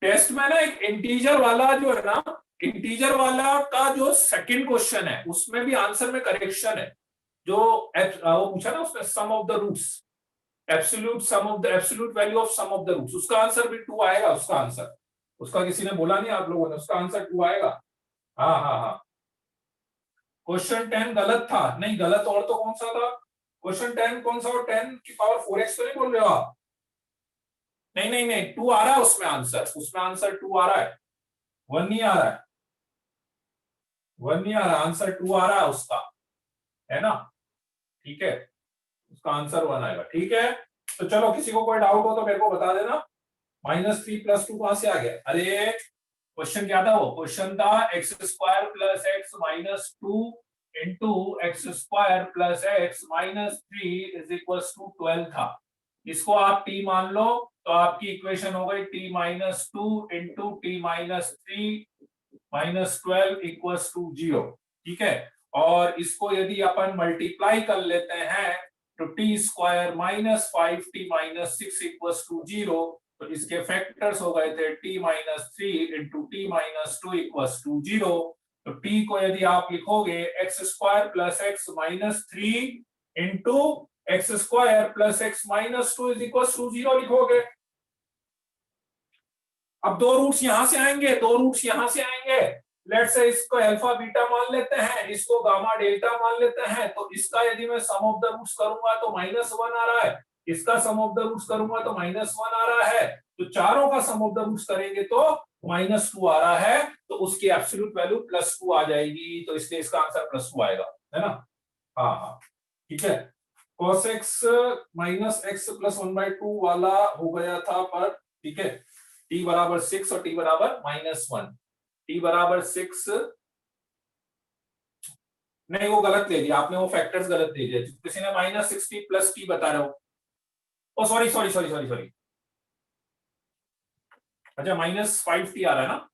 Test में ना एक इंटीजर वाला जो है ना, इंटीजर वाला का जो सेकंड क्वेश्चन है उसमें भी आंसर में करेक्शन है। जो वो पूछा ना उसने sum of the roots, absolute sum of the absolute value of sum of the roots, उसका आंसर भी 2 आएगा। उसका आंसर, उसका किसी ने बोला नहीं आप लोगों ने, उसका आंसर 2 आएगा। हाँ हाँ हाँ। क्वेश्चन 10 गलत था, नहीं गलत और तो कौन सा था क्वेश्चन 10, कौन सा? 10 की पावर 4x तो नहीं बोल रहे हो आप? नहीं नहीं नहीं, 2 आ रहा है उसमें आंसर, उसमें आंसर 2 आ रहा है, 1 नहीं आ रहा है, 1 नहीं आ रहा, आंसर 2 आ रहा है उसका, है ना? ठीक है, उसका आंसर 1 आएगा। ठीक है, तो चलो किसी को कोई डाउट हो तो मेरे को बता देना। -3 + 2 कहां से आ गया? अरे क्वेश्चन क्या था? वो क्वेश्चन था x² + x - 2 into x² + x - 3 = 12 था। इसको आप t मान लो तो आपकी इक्वेशन हो गई t - 2 इंटू t - 3 - 12 = 0। ठीक है, और इसको यदि अपन मल्टीप्लाई कर लेते हैं तो t² - 5t - 6 = 0। तो इसके फैक्टर्स हो गए थे t - 3 इंटू t - 2 = 0। तो t को यदि आप लिखोगे x² + x - 3 into x² + x - 2 = 0 लिखोगे। अब दो रूट्स यहां से आएंगे, दो रूट्स यहां से आएंगे। लेट से इसको अल्फा बीटा मान लेते हैं, इसको गामा डेल्टा मान लेते हैं। तो इसका यदि मैं सम ऑफ द रूट्स करूंगा तो -1 आ रहा है, इसका सम ऑफ द रूट्स करूंगा तो -1 आ रहा है। तो चारों का सम ऑफ द रूट्स करेंगे तो -2 आ रहा है, तो उसकी एब्सोल्यूट वैल्यू +2 आ जाएगी। तो इसलिए इसका आंसर +2 आएगा, है ना? हाँ हाँ ठीक है। cos x - x + 1/2 वाला हो गया था पर, ठीक है, t = 6 और t = -1, t = 6 नहीं, वो गलत ले लिया आपने, वो फैक्टर्स गलत ले लिया। किसी ने -60 + t बता रहे हो। Oh sorry sorry sorry sorry sorry, अच्छा -5t आ रहा है ना?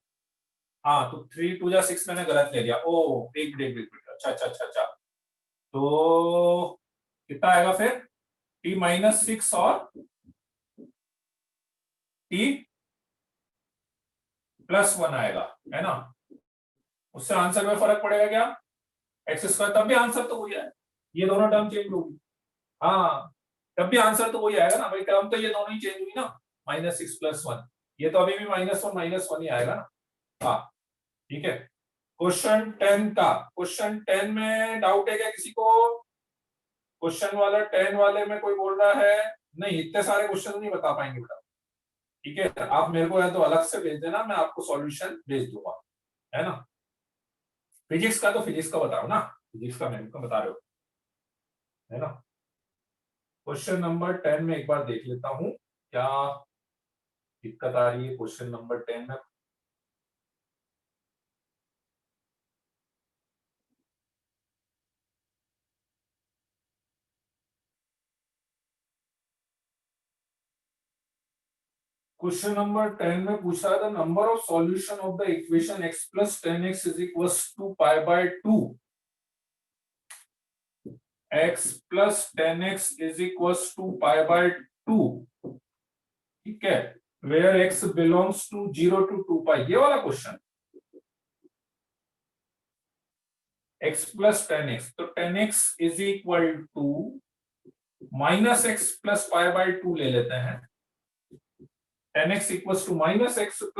हाँ, तो 3 2 जा 6 मैंने गलत ले लिया। ओ एक मिनट, अच्छा अच्छा अच्छा अच्छा, तो कितना आएगा फिर? t -6 और t +1 आएगा, है ना? उससे आंसर में फर्क पड़ेगा क्या? x², तब भी आंसर तो वही है, ये दोनों टर्म चेंज होगी। हाँ, तब भी आंसर तो वही आएगा ना भाई, टर्म तो ये दोनों ही चेंज हुई ना, -6 + 1, ये तो अभी भी -1 ही आएगा ना। हाँ ठीक है। क्वेश्चन 10 का, क्वेश्चन 10 में डाउट है क्या किसी को? क्वेश्चन वाला 10 वाले में कोई बोल रहा है? नहीं, इतने सारे क्वेश्चन नहीं बता पाएंगे बेटा। ठीक है, आप मेरे को या तो अलग से भेज देना, मैं आपको सॉल्यूशन भेज दूंगा, है ना? फिजिक्स का तो फिजिक्स का बताओ ना, फिजिक्स का मैम को बता रहे हो, है ना? क्वेश्चन नंबर 10 में एक बार देख लेता हूं क्या दिक्कत आ रही है क्वेश्चन नंबर 10 में। क्वेश्चन नंबर 10 में पूछा है the number of solution of the equation x + 10x = π/2, x + 10x = π/2, ठीक है, where x belongs to 0 to 2π, ये वाला क्वेश्चन। x + 10x, तो 10x = -x + π/2 ले लेते हैं। 10x = -x +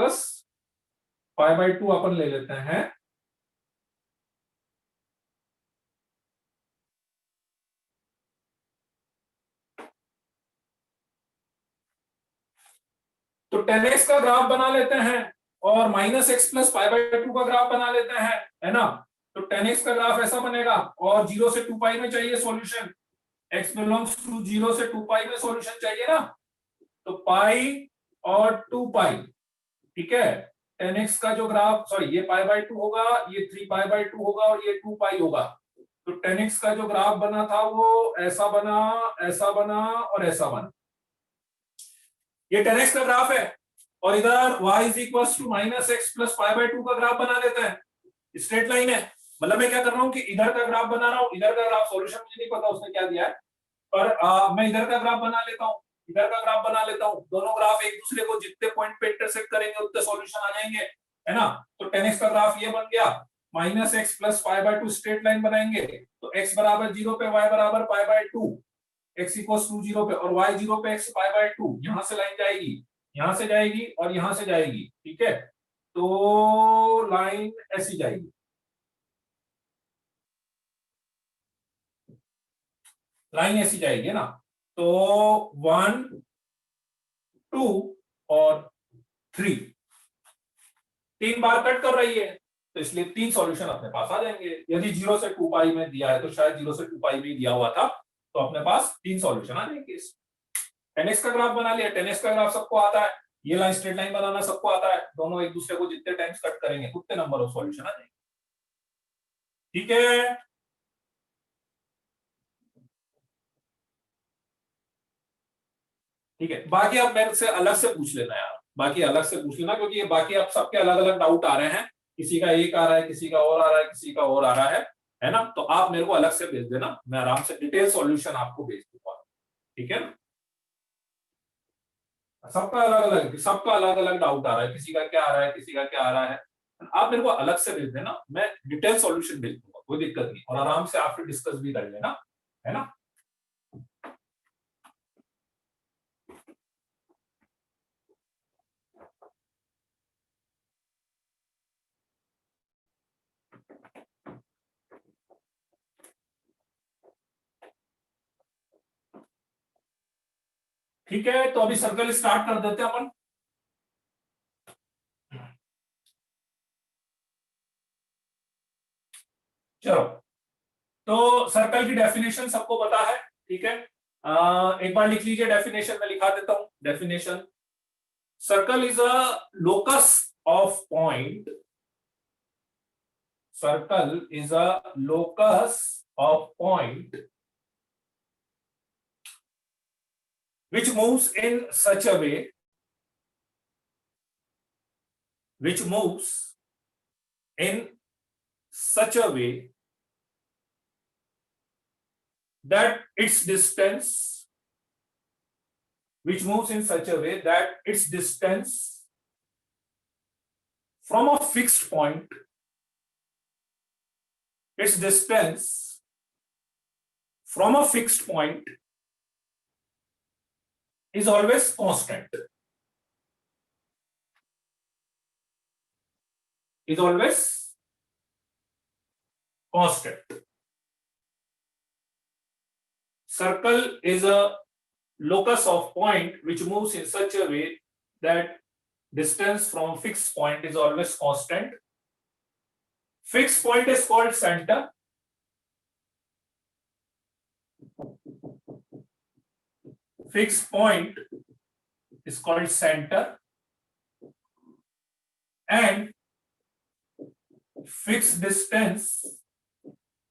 π/2 अपन ले लेते हैं। तो 10x का ग्राफ बना लेते हैं और -x + π/2 का ग्राफ बना लेते हैं, है ना? तो 10x का ग्राफ ऐसा बनेगा और 0 से 2π में चाहिए सॉल्यूशन, x बिलोंग्स टू 0 से 2π में सॉल्यूशन चाहिए ना, तो पाई और 2π, ठीक है। 10x का जो ग्राफ, सॉरी ये π/2 होगा, ये 3π/2 होगा और ये 2π होगा। तो 10x का जो ग्राफ बना था वो ऐसा बना, ऐसा बना और ऐसा बना। ये 10x का ग्राफ है और इधर y = -x + π/2 का ग्राफ बना देते हैं, स्ट्रेट लाइन है। मतलब मैं क्या कर रहा हूं कि इधर का ग्राफ बना रहा हूं, इधर का ग्राफ, सॉल्यूशन मुझे नहीं पता उसने क्या दिया है, पर मैं इधर का ग्राफ बना लेता हूं, इधर का ग्राफ बना लेता हूँ, दोनों ग्राफ एक दूसरे को जितने पॉइंट पे इंटरसेक्ट करेंगे उतने सॉल्यूशन आ जाएंगे, है ना। तो 10x का ग्राफ ये बन गया, minus X plus pi by 2 straight line बनाएंगे, तो x बराबर 0 पे y बराबर pi by 2, x equals to 0 पे और y 0 पे x पाई बाय 2, यहां से लाइन जाएगी, यहां से जाएगी और यहां से जाएगी, ठीक है। तो लाइन ऐसी जाएगी, लाइन ऐसी जाएगी ना। तो 1 2 और 3 तीन बार कट कर रही है, तो इसलिए 3 सॉल्यूशन अपने पास आ जाएंगे। यदि 0 से 2 पाई में दिया है तो शायद 0 से 2 पाई भी दिया हुआ था, तो अपने पास 3 सॉल्यूशन आ जाएंगे। 10x का ग्राफ बना लिया, 10x का ग्राफ सबको आता है, ये लाइन स्ट्रेट लाइन बनाना सबको आता है, दोनों एक दूसरे को जितने टाइम्स कट करेंगे उतने नंबर ऑफ सॉल्यूशन आ जाएंगे, ठीक है। ठीक है, बाकी आप मेरे से अलग से पूछ लेना यार, बाकी अलग से पूछ लेना, क्योंकि ये बाकी आप सबके अलग अलग डाउट आ रहे हैं, किसी का एक आ रहा है, किसी का और आ रहा है, किसी का और आ रहा है ना। तो आप मेरे को अलग से भेज देना, मैं आराम से डिटेल सॉल्यूशन आपको भेज दूंगा, ठीक है। सबका अलग अलग डाउट आ रहा है, किसी का क्या आ रहा है, किसी का क्या आ रहा है, आप मेरे को अलग से भेज देना, मैं डिटेल सॉल्यूशन भेज दूंगा, कोई दिक्कत नहीं, और आराम से आपसे डिस्कस भी कर लेना, है ना। ठीक है, तो अभी सर्कल स्टार्ट कर देते हैं अपन। चलो, तो सर्कल की डेफिनेशन सबको पता है, ठीक है। एक बार लिख लीजिए डेफिनेशन, में लिखा देता हूं definition. Circle is a locus of point, circle is a locus of point which moves in such a way, which moves in such a way that its distance, which moves in such a way that its distance from a fixed point, its distance from a fixed point is always constant, is always constant. Circle is a locus of point which moves in such a way that distance from fixed point is always constant. Fixed point is called center. Fixed point is called center, and fixed distance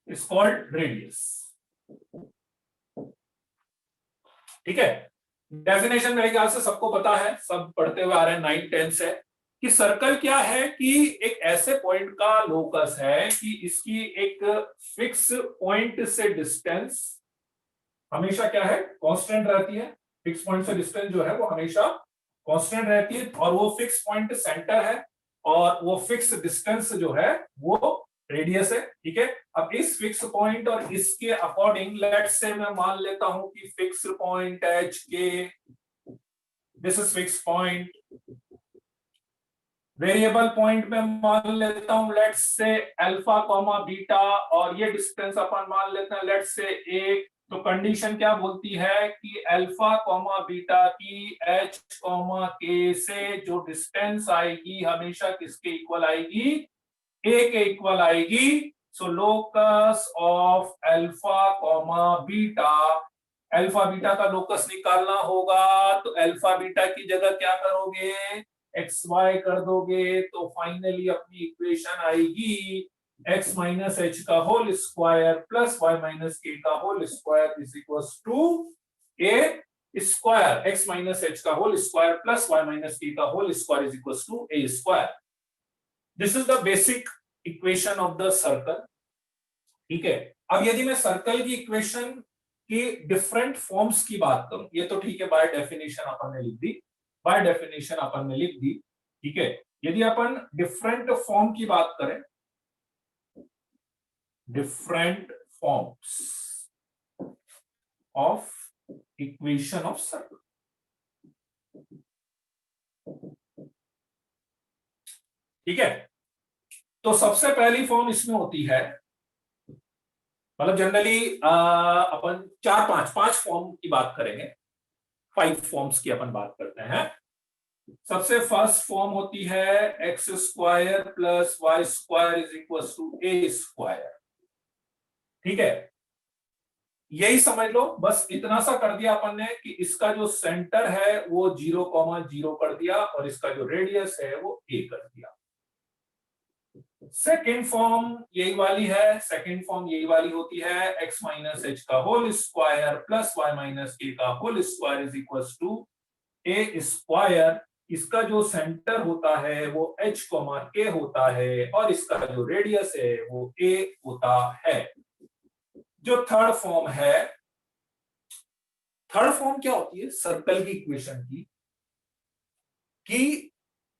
is called radius. ठीक है, definition मेरे ख्याल से सबको पता है, सब पढ़ते हुए आ रहे हैं 9 10 से, कि सर्कल क्या है, कि एक ऐसे पॉइंट का लोकस है कि इसकी एक फिक्स पॉइंट से डिस्टेंस हमेशा क्या है, कांस्टेंट रहती है। फिक्स पॉइंट से डिस्टेंस जो है वो हमेशा कांस्टेंट रहती है, और वो फिक्स पॉइंट सेंटर है, और वो फिक्स डिस्टेंस जो है वो रेडियस है, ठीक है। अब इस फिक्स पॉइंट और इसके अकॉर्डिंग लेट्स से मैं मान लेता हूं कि फिक्स पॉइंट एच के, this is fix point, variable point में मान लेता हूं let's say alpha comma beta, और ये डिस्टेंस अपन मान लेते हैं लेट्स से ए। तो कंडीशन क्या बोलती है कि अल्फा कॉमा बीटा की एच कॉमा के से जो डिस्टेंस आएगी हमेशा किसके इक्वल आएगी, ए के इक्वल आएगी। So locus of alpha comma beta, alpha beta का लोकस निकालना होगा, तो अल्फा बीटा की जगह क्या करोगे, एक्स वाई कर दोगे, तो फाइनली अपनी इक्वेशन आएगी x माइनस एच का whole square plus y minus के का whole square is equal to A square, x minus H का whole square plus y minus के का whole square is equal to A square. This is the basic equation of the circle, ठीक है। अब यदि मैं सर्कल की equation कि डिफरेंट फॉर्म्स की बात करूं, ये तो ठीक है, बाय डेफिनेशन अपन ने लिख दी, बाय डेफिनेशन अपन ने लिख दी, ठीक है। यदि अपन डिफरेंट फॉर्म की बात करें, different forms of equation of circle, ठीक है। तो सबसे पहली फॉर्म इसमें होती है, मतलब जनरली अपन पांच फॉर्म की बात करेंगे, 5 फॉर्म्स की अपन बात करते हैं। सबसे फर्स्ट फॉर्म होती है x square plus Y square is equal to A square, ठीक है। यही समझ लो, बस इतना सा कर दिया अपन ने कि इसका जो सेंटर है वो 0,0 कर दिया और इसका जो रेडियस है वो a कर दिया। सेकेंड फॉर्म यही वाली है, सेकेंड फॉर्म यही वाली होती है x माइनस एच का whole square plus Y minus a का whole square is equal to A square. इसका जो सेंटर होता है वो h k होता है और इसका जो रेडियस है वो a होता है। जो थर्ड फॉर्म है, थर्ड फॉर्म क्या होती है सर्कल की इक्वेशन की, कि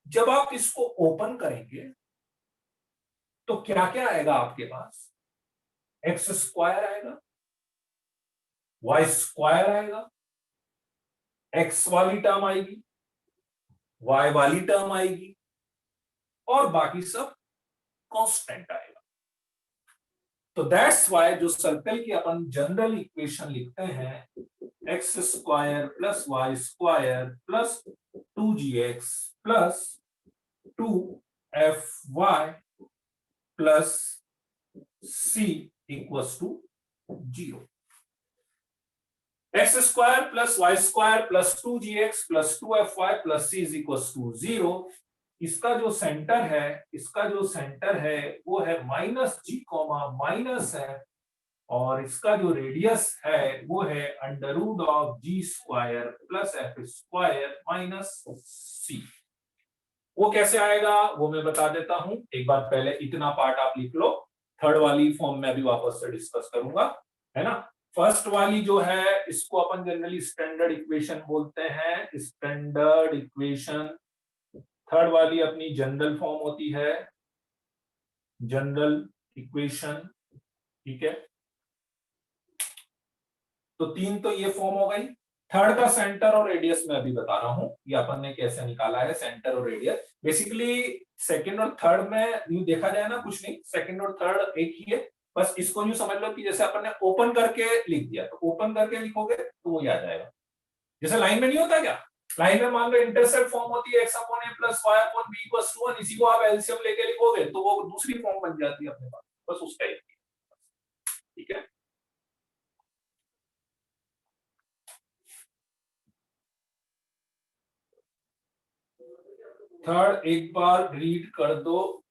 जब आप इसको ओपन करेंगे तो क्या क्या आएगा आपके पास, एक्स स्क्वायर आएगा, वाई स्क्वायर आएगा, एक्स वाली टर्म आएगी, वाई वाली टर्म आएगी और बाकी सब कांस्टेंट आएगा। तो दैट्स वाई जो सर्कल की अपन जनरल इक्वेशन लिखते हैं X square plus Y square plus 2gx plus 2fy plus c equals to 0। X square plus Y square plus 2gx plus 2fy plus c is equals to 0। इसका जो centre है, इसका जो centre है वो है -g, माइनस है और इसका जो रेडियस है वो है √g square plus F square minus c. वो कैसे आएगा वो मैं बता देता हूं, एक बार पहले इतना पार्ट आप लिख लो, थर्ड वाली फॉर्म में भी वापस से डिस्कस करूंगा, है ना। फर्स्ट वाली जो है इसको अपन जनरली स्टैंडर्ड इक्वेशन बोलते हैं, स्टैंडर्ड इक्वेशन। थर्ड वाली अपनी जनरल फॉर्म होती है, जनरल इक्वेशन, ठीक है। तो तीन तो ये फॉर्म हो गई। थर्ड का सेंटर और रेडियस में अभी बता रहा हूं ये अपन ने कैसे निकाला है, सेंटर और रेडियस। बेसिकली सेकंड और थर्ड में यूं देखा जाए ना कुछ नहीं, सेकंड और थर्ड एक ही है, बस इसको यूं समझ लो कि जैसे अपन ने ओपन करके लिख दिया, तो ओपन करके लिखोगे तो वो याद आएगा। जैसे लाइन में नहीं होता क्या, लाइन में मान लो इंटरसेप्ट फॉर्म होती है x/a plus y/b equals to 1, इसी को आप एलसीएम लेके लिखोगे तो वो दूसरी फॉर्म बन जाती है अपने पास, बस उसका ही, ठीक है। थर्ड एक बार रीड कर दो।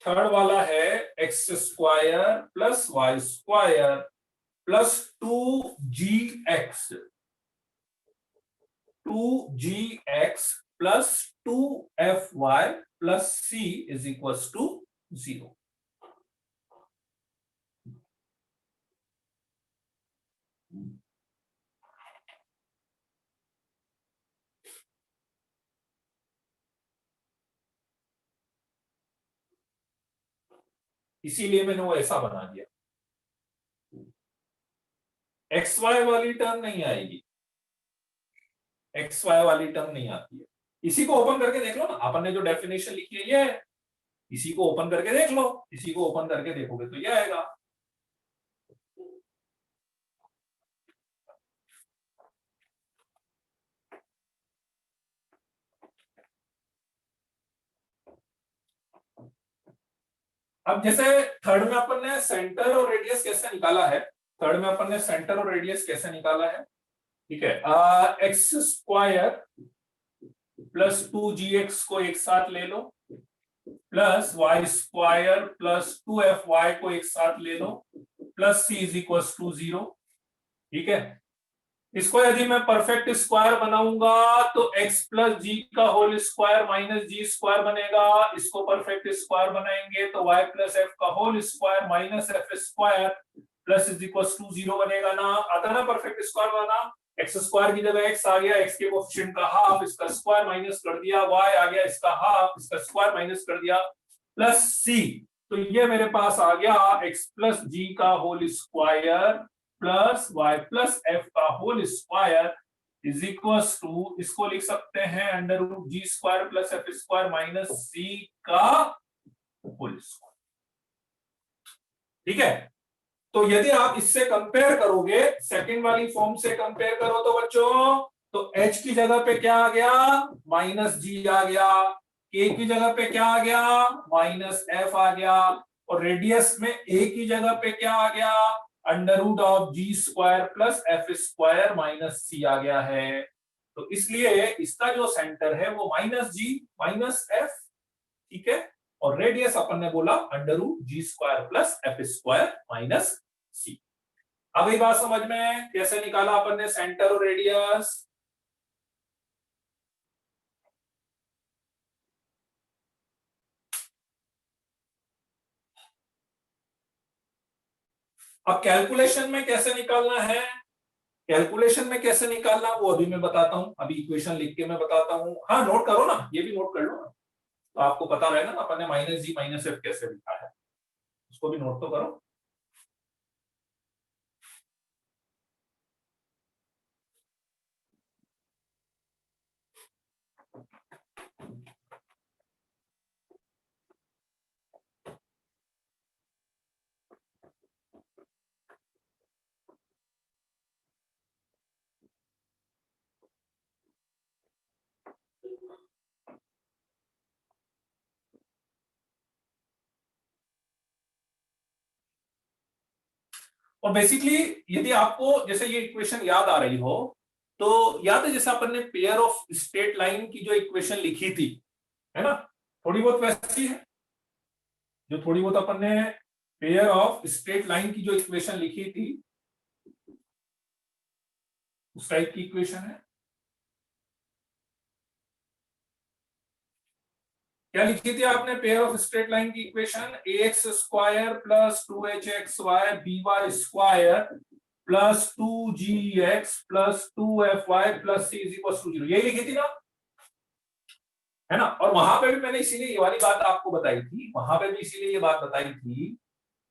थर्ड वाला है x square plus Y square plus 2gx plus 2fy plus c is equals to 0। इसीलिए मैंने वो ऐसा बना दिया, एक्स वाई वाली टर्म नहीं आएगी, एक्स वाई वाली टर्म नहीं आती है। इसी को ओपन करके देख लो ना, अपन ने जो डेफिनेशन लिखी है ये है, इसी को ओपन करके देख लो, इसी को ओपन करके देखोगे तो ये आएगा। अब जैसे थर्ड में अपन ने सेंटर और रेडियस कैसे निकाला है, थर्ड में अपन ने सेंटर और रेडियस कैसे निकाला है, ठीक है। एक्स स्क्वायर प्लस 2gx को एक साथ ले लो plus Y square plus 2fy को एक साथ ले लो plus c is equal to 0, ठीक है। इसको यदि मैं परफेक्ट स्क्वायर बनाऊंगा तो x प्लस जी का whole square minus G square बनेगा। इसको परफेक्ट स्क्वायर बनाएंगे तो y प्लस एफ का whole square minus F square plus is equal to 0 बनेगा ना, आता ना परफेक्ट स्क्वायर वाला, एक्स स्क्वायर की जगह एक्स आ गया, एक्स के कोएफिशिएंट का हाफ, इसका स्क्वायर माइनस कर दिया, वाई आ गया इसका हाफ, इसका स्क्वायर माइनस कर दिया, प्लस सी, तो ये मेरे पास आ गया एक्स प्लस जी का whole square plus Y plus F का whole square is equal to, इसको लिख सकते हैं under root g square plus F square minus c का होल स्क्वायर। ठीक है, तो यदि आप इससे कंपेयर करोगे, सेकंड वाली फॉर्म से कंपेयर करो तो बच्चों, तो h की जगह पे क्या आ गया, माइनस जी आ गया, k की जगह पे क्या आ गया, माइनस एफ आ गया, और रेडियस में a की जगह पे क्या आ गया, under root of ji square plus F square minus c आ गया है। तो इसलिए इसका जो सेंटर है वो माइनस जी माइनस एफ, ठीक है, और रेडियस अपन ने बोला under root g square plus F square minus c. आ गई बात समझ में, कैसे निकाला अपन ने सेंटर और रेडियस। अब कैलकुलेशन में कैसे निकालना है, कैलकुलेशन में कैसे निकालना वो अभी मैं बताता हूं, अभी इक्वेशन लिख के मैं बताता हूं। हाँ नोट करो ना, ये भी नोट कर लो ना, तो आपको पता रहेगा ना अपन ने माइनस जी माइनस एफ कैसे लिखा है, उसको भी नोट तो करो। और बेसिकली यदि आपको जैसे ये इक्वेशन याद आ रही हो, तो याद है जैसे अपन ने पेयर ऑफ स्ट्रेट लाइन की जो इक्वेशन लिखी थी, है ना, थोड़ी बहुत वैसी है, जो थोड़ी बहुत अपन ने पेयर ऑफ स्ट्रेट लाइन की जो इक्वेशन लिखी थी उस टाइप की इक्वेशन है। क्या लिखी थी आपने पेयर ऑफ स्ट्रेट लाइन की equation, X square plus 2hxy by square plus 2gx plus 2fy plus c is equal to 0, यही लिखी थी ना, है ना। और वहां पे भी मैंने इसीलिए ये वाली बात आपको बताई थी, वहां पे भी इसीलिए ये बात बताई थी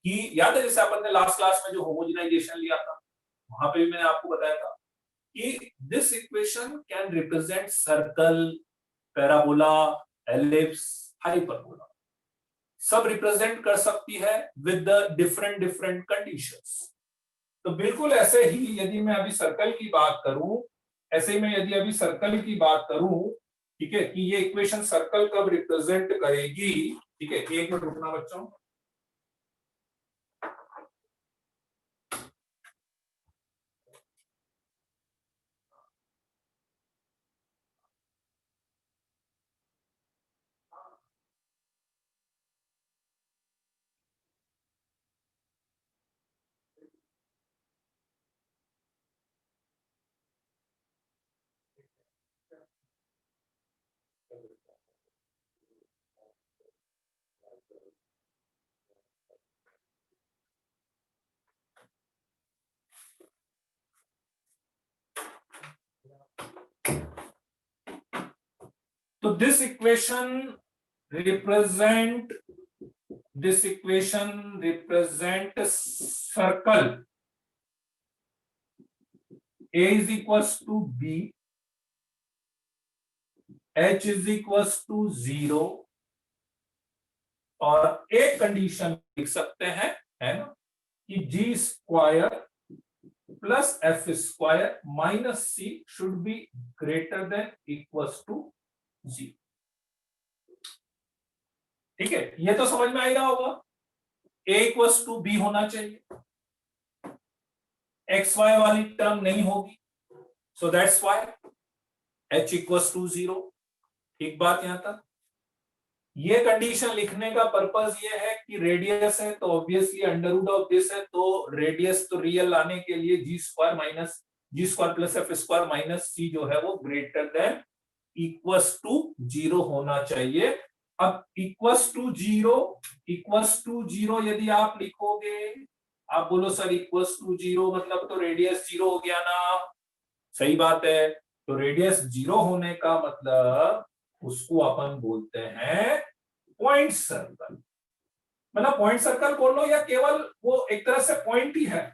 कि याद है जैसे अपन ने लास्ट क्लास में जो होमोजेनाइजेशन लिया था, वहां पे भी मैंने आपको बताया था कि this equation can represent circle, parabola, ellipse, hyperbola, सब रिप्रेजेंट कर सकती है with the different different conditions. तो बिल्कुल ऐसे ही यदि मैं अभी सर्कल की बात करूं, ऐसे ही मैं यदि अभी सर्कल की बात करूं, ठीक है, कि ये इक्वेशन सर्कल कब रिप्रेजेंट करेगी, ठीक है, एक मिनट रुकना बच्चों। तो this equation represent circle A is equals to B, H is equals to 0, और एक कंडीशन लिख सकते हैं, है ना, कि g square plus F square minus c should be greater than equals to 0। ठीक है, ये तो समझ में आ रहा होगा, a इक्वल्स टू बी होना चाहिए, एक्स वाई वाली टर्म नहीं होगी, so that's why h equals to 0। एक बात यहां तक, ये कंडीशन लिखने का पर्पस ये है कि रेडियस है तो obviously under root of this है, तो रेडियस तो रियल लाने के लिए g square plus F square minus c जो है वो ग्रेटर देन इक्वल्स टू 0 होना चाहिए। अब इक्वल्स टू जीरो यदि आप लिखोगे आप बोलो सर इक्वल्स टू 0 मतलब तो रेडियस 0 हो गया ना। सही बात है। तो रेडियस 0 होने का मतलब उसको अपन बोलते हैं पॉइंट सर्कल। मतलब पॉइंट सर्कल बोल लो या केवल वो एक तरह से पॉइंट ही है।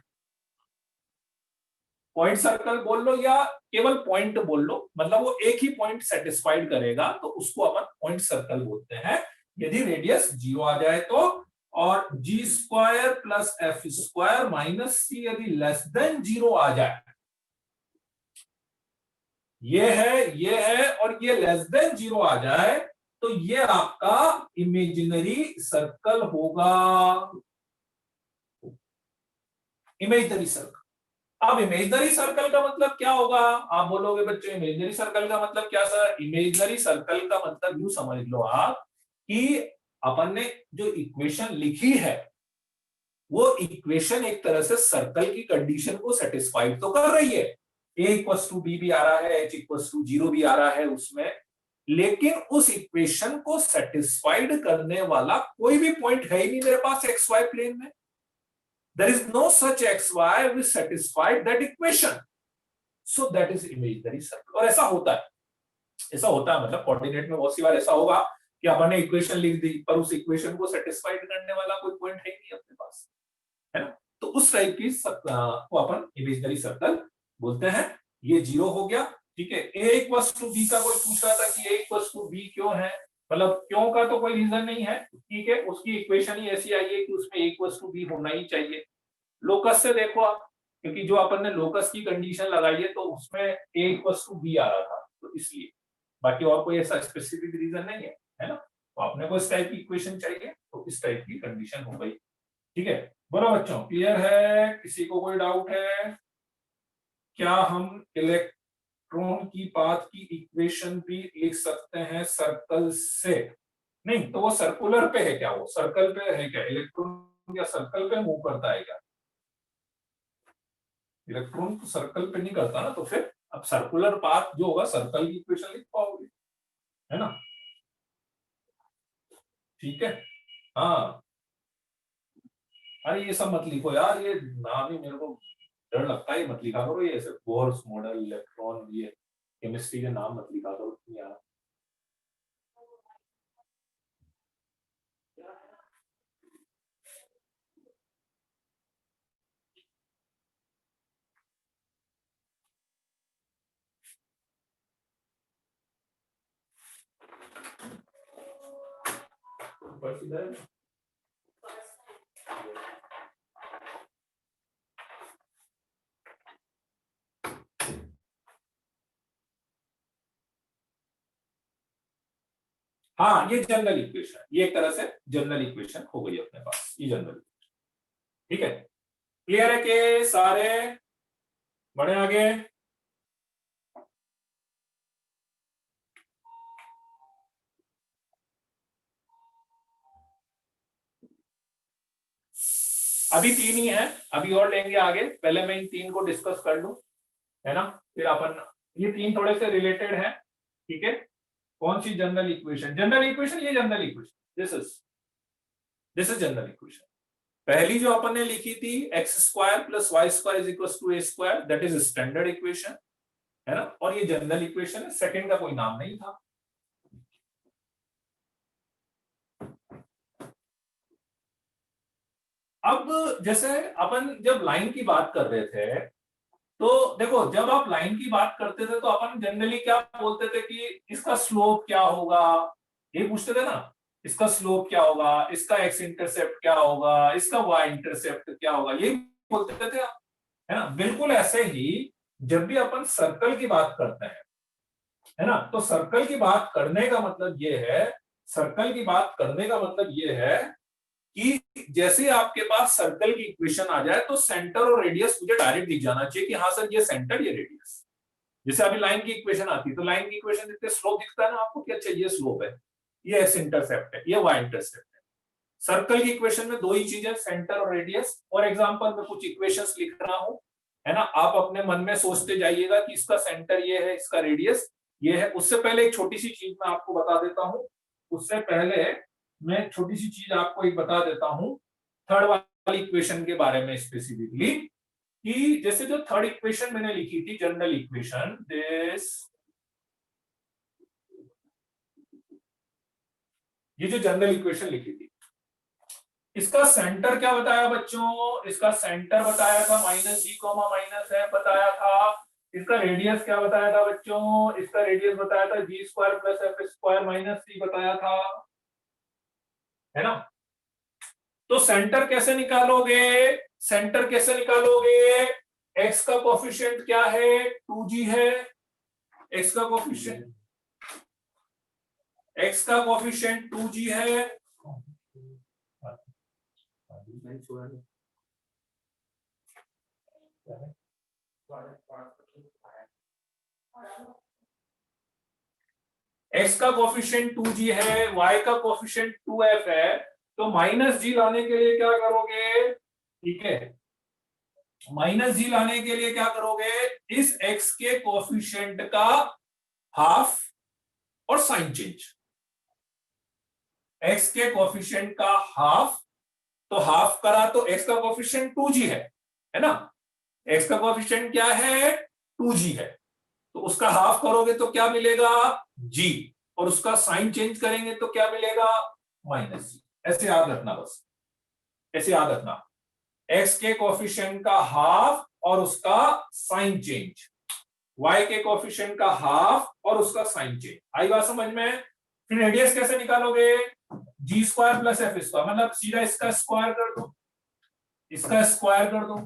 पॉइंट सर्कल बोल लो या केवल पॉइंट बोल लो, मतलब वो एक ही पॉइंट सेटिस्फाइड करेगा तो उसको अपन पॉइंट सर्कल बोलते हैं यदि रेडियस 0 आ जाए तो। और g square plus F square minus c यदि लेस देन 0 आ जाए, ये है और ये लेस देन 0 आ जाए तो ये आपका इमेजिनरी सर्कल होगा। Imaginary circle. अब इमेजिनरी सर्कल का मतलब क्या होगा? आप बोलोगे बच्चों इमेजिनरी सर्कल का मतलब क्या सर? इमेजिनरी सर्कल का मतलब यूं समझ लो आप कि अपन ने जो इक्वेशन लिखी है वो इक्वेशन एक तरह से सर्कल की कंडीशन को सेटिस्फाइड तो कर रही है। ए इक्वल्स टू बी भी आ रहा है, एच इक्वल्स टू 0 भी आ रहा है उसमें, लेकिन उस इक्वेशन को सेटिस्फाइड करने वाला कोई भी पॉइंट है ही नहीं मेरे पास एक्स वाई प्लेन में। There is no such xy which satisfied that equation. So that is imaginary circle. और ऐसा होता है, ऐसा होता है मतलब कोऑर्डिनेट में बहुत सी बार ऐसा होगा कि अपन ने इक्वेशन लिख दी पर उस इक्वेशन को सेटिस्फाइड करने वाला कोई पॉइंट है ही नहीं अपने पास, है ना। तो उस टाइप की को अपन इमेजिनरी सर्कल बोलते हैं। ये 0 हो गया, ठीक है। a इक्वल्स टू b का कोई पूछ रहा था कि a इक्वल्स टू b क्यों है, मतलब क्यों का तो कोई रीजन नहीं है, ठीक है। उसकी इक्वेशन ही ऐसी आई है कि उसमें a इक्वल्स टू b होना ही चाहिए। लोकस से देखो आप, क्योंकि जो अपन ने लोकस की कंडीशन लगाई है तो उसमें a इक्वल्स टू b आ रहा था तो इसलिए, बाकी और कोई ऐसा स्पेसिफिक रीजन नहीं है ना। तो आपने को इस टाइप की इक्वेशन चाहिए तो इस टाइप की कंडीशन हो गई, ठीक है। बोलो बच्चों क्लियर है? किसी को कोई डाउट है? क्या हम इलेक्ट्रॉन की पाथ की इक्वेशन भी लिख सकते हैं सर्कल से? नहीं तो वो सर्कुलर पे है क्या? वो सर्कल पे है क्या? इलेक्ट्रॉन या सर्कल पे मूव करता है क्या? इलेक्ट्रॉन तो सर्कल पे नहीं करता ना, तो फिर अब सर्कुलर पाथ जो होगा सर्कल की इक्वेशन लिख पाओगे, है ना। ठीक है। हाँ, अरे ये सब मत लिखो यार, ये नाम ही मेरे को डर लगता है, मत लिखा करो ये ऐसे बोर्स मॉडल इलेक्ट्रॉन, ये केमिस्ट्री के नाम मत लिखा करो यार। हाँ, ये जनरल इक्वेशन, ये एक तरह से जनरल इक्वेशन हो गई अपने पास, ये जनरल। ठीक है, क्लियर है कि सारे? बढ़े आगे। अभी 3 ही है, अभी और लेंगे आगे, पहले मैं इन 3 को डिस्कस कर लूं, है ना। फिर अपन, ये 3 थोड़े से रिलेटेड है, ठीक है। कौन सी जनरल इक्वेशन? जनरल इक्वेशन, ये general equation, this is general equation. पहली जो अपन ने लिखी थी X square plus Y square is equal to A square, that is standard equation, है ना। और ये जनरल इक्वेशन है, सेकंड का कोई नाम नहीं था। अब जैसे अपन जब लाइन की बात कर रहे थे तो देखो, जब आप लाइन की बात करते थे तो अपन जनरली क्या बोलते थे कि इसका स्लोप क्या होगा, ये पूछते थे ना। इसका स्लोप क्या होगा, इसका एक्स इंटरसेप्ट क्या होगा, इसका वाई इंटरसेप्ट क्या होगा, ये बोलते थे, है ना। बिल्कुल ऐसे ही जब भी अपन सर्कल की बात करते हैं, है ना, तो सर्कल की बात करने का मतलब ये है, सर्कल की बात करने का मतलब ये है कि जैसे आपके पास सर्कल की इक्वेशन आ जाए तो सेंटर और रेडियस मुझे डायरेक्ट दिख जाना चाहिए कि हाँ सर ये सेंटर, ये रेडियस। जैसे अभी लाइन की इक्वेशन आती है तो लाइन की इक्वेशन देखते स्लोप दिखता है ना आपको कि अच्छा ये स्लोप है, ये एक्स इंटरसेप्ट है, ये वाई इंटरसेप्ट है। सर्कल की इक्वेशन में दो ही चीजें, सेंटर और रेडियस। और एग्जांपल में कुछ इक्वेशंस लिख रहा हूं, है ना, आप अपने मन में सोचते जाइएगा कि इसका सेंटर ये है, इसका रेडियस ये है। उससे पहले एक छोटी सी चीज मैं आपको बता देता हूं, उससे पहले मैं छोटी सी चीज आपको एक बता देता हूं। थर्ड वाली इक्वेशन के बारे में स्पेसिफिकली, कि जैसे जो थर्ड इक्वेशन मैंने लिखी थी, जनरल इक्वेशन, दिस, ये जो जनरल इक्वेशन लिखी थी, इसका सेंटर क्या बताया बच्चों? इसका सेंटर बताया था माइनस जी कॉमा माइनस है बताया था। इसका रेडियस क्या बताया था बच्चों? इसका रेडियस बताया था g square plus F square minus c बताया था, है ना? तो सेंटर कैसे निकालोगे? सेंटर कैसे निकालोगे? एक्स का कोफिशिएंट क्या है? 2g है। एक्स का कोफिशिएंट, एक्स का कोफिशिएंट 2g है। एक्स का कोफिशिएंट 2g है, y का कोफिशिएंट 2f है, तो माइनस जी लाने के लिए क्या करोगे? ठीक है, माइनस जी लाने के लिए क्या करोगे? इस x के कोफिशिएंट का हाफ और साइन चेंज। x के कोफिशिएंट का हाफ, तो हाफ करा तो x का कोफिशिएंट 2g है ना? x का कोफिशिएंट क्या है? 2g है, तो उसका हाफ करोगे तो क्या मिलेगा? g, और उसका साइन चेंज करेंगे तो क्या मिलेगा? माइनस जी। ऐसे याद रखना, बस ऐसे याद रखना, x के कोफिशिएंट का हाफ और उसका साइन चेंज, y के कोफिशिएंट का हाफ और उसका साइन चेंज। आई बात समझ में? फिर रेडियस कैसे निकालोगे? जी स्क्वायर प्लस एफ स्क्वायर, मतलब सीधा इसका स्क्वायर कर दो, इसका स्क्वायर कर दो,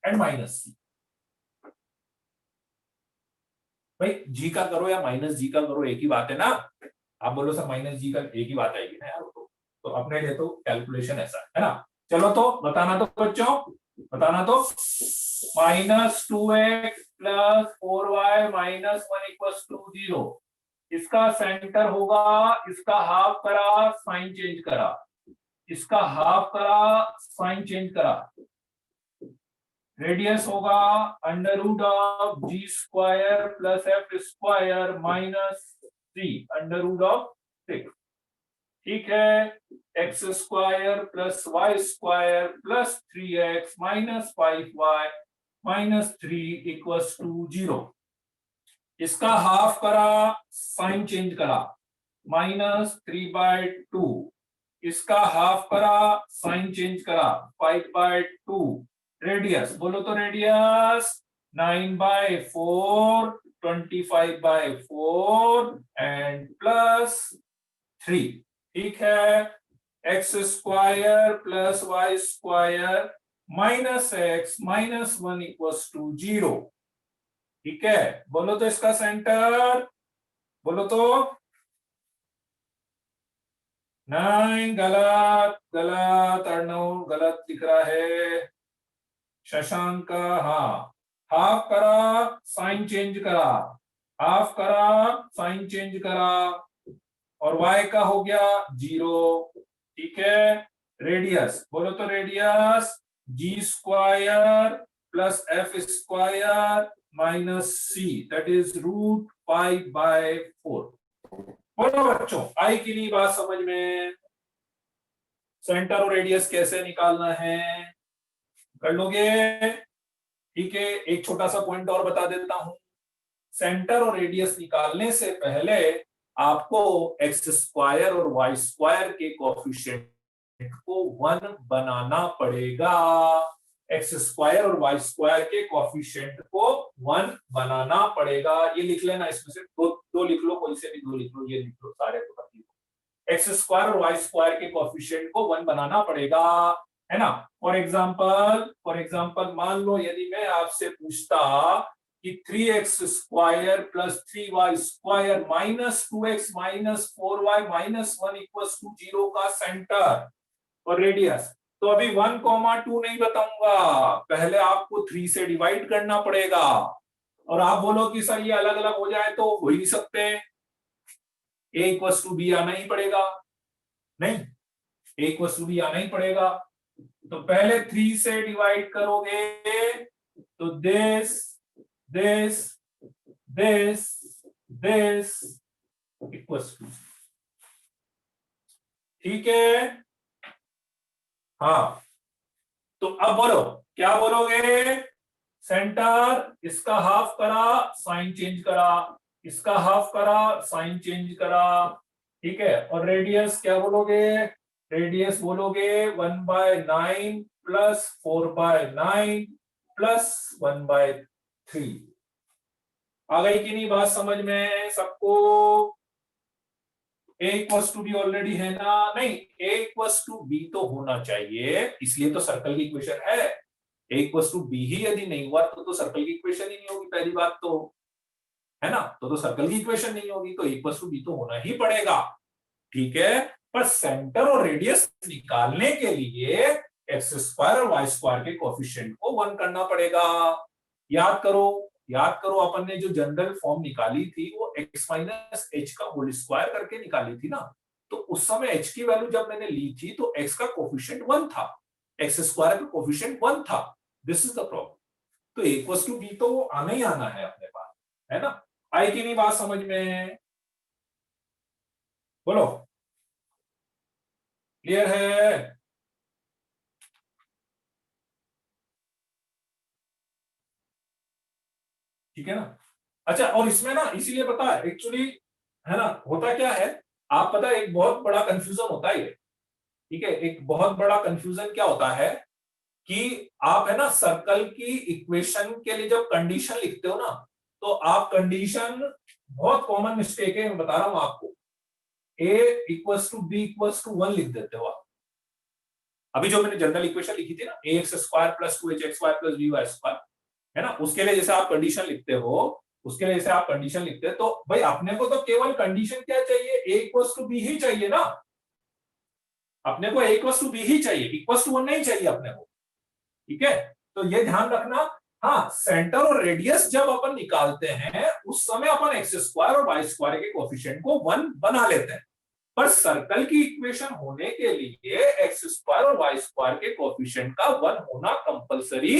एंड माइनस सी। भाई जी का करो या माइनस जी का करो, एक ही बात है ना? आप बोलो सर माइनस जी का एक ही बात आएगी ना यार, तो अपने लिए तो कैलकुलेशन ऐसा है ना? चलो तो बताना तो बच्चों, बताना तो। -2x plus 4y minus 1 equals to 0, इसका सेंटर होगा, इसका हाफ करा साइन चेंज करा, इसका हाफ करा साइन चेंज करा, रेडियस होगा under root of ji square plus F square minus 3 under root of 6। ठीक है, x square plus Y square plus 3x minus 5y minus 3 equals to 0। इसका half करा sign change करा, -3/2, इसका half करा sign change करा 5/2। Radius बोलो तो, रेडियस 9/4, 25/4 एंड प्लस 3। ठीक है, x square plus Y square minus X minus 1 equals to 0। ठीक है, बोलो तो इसका सेंटर, बोलो तो। नहीं, गलत गलत अर्णव, गलत दिख रहा है। शशांक, हाँ, हाफ करा साइन चेंज करा, हाफ करा साइन चेंज करा, और y का हो गया 0। ठीक है, रेडियस बोलो तो, radius G square plus F square minus C, that is √5/4। बोलो बच्चों, आई की नहीं बात समझ में? सेंटर और रेडियस कैसे निकालना है, कर लोगे? ठीक है, एक छोटा सा पॉइंट और बता देता हूं। सेंटर और रेडियस निकालने से पहले आपको एक्स स्क्वायर और वाई स्क्वायर के कोफिशिएंट को 1 बनाना पड़ेगा। एक्स स्क्वायर और वाई स्क्वायर के कोफिशिएंट को 1 बनाना पड़ेगा। ये लिख लेना, इसमें से दो लिख लो, कोई से भी दो लिख लो, ये लिख लो, सारे तो कर लो। एक्स स्क्वायर और वाई स्क्वायर के कोफिशिएंट को 1 बनाना पड़ेगा, है ना? फॉर एग्जाम्पल मान लो यदि मैं आपसे पूछता कि 3x square plus 3y square minus 2x minus 4y minus 1 equals to 0 का सेंटर और रेडियस, तो अभी 1,2 नहीं बताऊंगा, पहले आपको 3 से डिवाइड करना पड़ेगा। और आप बोलो कि सर ये अलग अलग हो जाए, तो हो ही नहीं सकते, a इक्वल्स टू b आना ही पड़ेगा। नहीं, a इक्वल्स टू b आना ही पड़ेगा, तो पहले 3 से डिवाइड करोगे तो this this this this equals to, ठीक है? हाँ, तो अब बोलो, क्या बोलोगे? सेंटर इसका हाफ करा, साइन चेंज करा, इसका हाफ करा, साइन चेंज करा, ठीक है। और रेडियस क्या बोलोगे? रेडियस बोलोगे 1/9 प्लस 4/9 प्लस 1/3। आ गई कि नहीं बात समझ में सबको? ए इक्वल्स टू बी ऑलरेडी है ना? नहीं, ए इक्वल्स टू बी तो होना चाहिए, इसलिए तो सर्कल की इक्वेशन है। ए इक्वल्स टू बी ही यदि नहीं हुआ तो सर्कल की इक्वेशन ही नहीं होगी, पहली बात तो, है ना? तो सर्कल की इक्वेशन नहीं होगी, तो ए इक्वल्स टू बी तो होना ही पड़ेगा, ठीक है। पर सेंटर और रेडियस निकालने के लिए एक्स स्क्वायर और वाई स्क्वायर के कोएफिशिएंट को 1 करना पड़ेगा। याद करो, याद करो, अपन ने जो जनरल फॉर्म निकाली थी वो x माइनस एच का होल स्क्वायर करके निकाली थी ना। तो उस समय h की वैल्यू जब मैंने ली थी तो x का कोएफिशिएंट 1 था, एक्स स्क्वायर का कोएफिशिएंट 1 था। This is the problem. तो a इक्वल्स टू b तो वो आना ही आना है अपने पास, है ना? आई की नहीं बात समझ में? बोलो, क्लियर है? ठीक है ना? अच्छा, और इसमें ना इसीलिए पता है एक्चुअली, है ना, होता क्या है, आप पता है एक बहुत बड़ा कंफ्यूजन होता है ये, ठीक है। एक बहुत बड़ा कंफ्यूजन क्या होता है कि आप, है ना, सर्कल की इक्वेशन के लिए जब कंडीशन लिखते हो ना, तो आप कंडीशन, बहुत कॉमन मिस्टेक है, मैं बता रहा हूं आपको, a equals to B equals to 1 लिख देते हो आप। अभी जो मैंने जनरल इक्वेशन लिखी थी ना, ax square plus 2hxy plus by square, है ना, उसके लिए जैसे आप कंडीशन लिखते हो, उसके लिए जैसे आप कंडीशन लिखते हैं, तो भाई अपने को तो केवल कंडीशन क्या चाहिए? a इक्वल्स टू बी ही चाहिए ना। अपने को a इक्वल्स टू बी ही चाहिए, इक्वल्स टू 1 नहीं चाहिए अपने को, ठीक है। तो ये ध्यान रखना। हाँ, सेंटर और रेडियस जब अपन निकालते हैं उस समय अपन एक्स स्क्वायर और वाई स्क्वायर के कोएफिशिएंट को 1 बना लेते हैं। पर सर्कल की इक्वेशन होने के लिए एक्स स्क्वायर और वाई स्क्वायर के कोएफिशिएंट का 1 होना कंपलसरी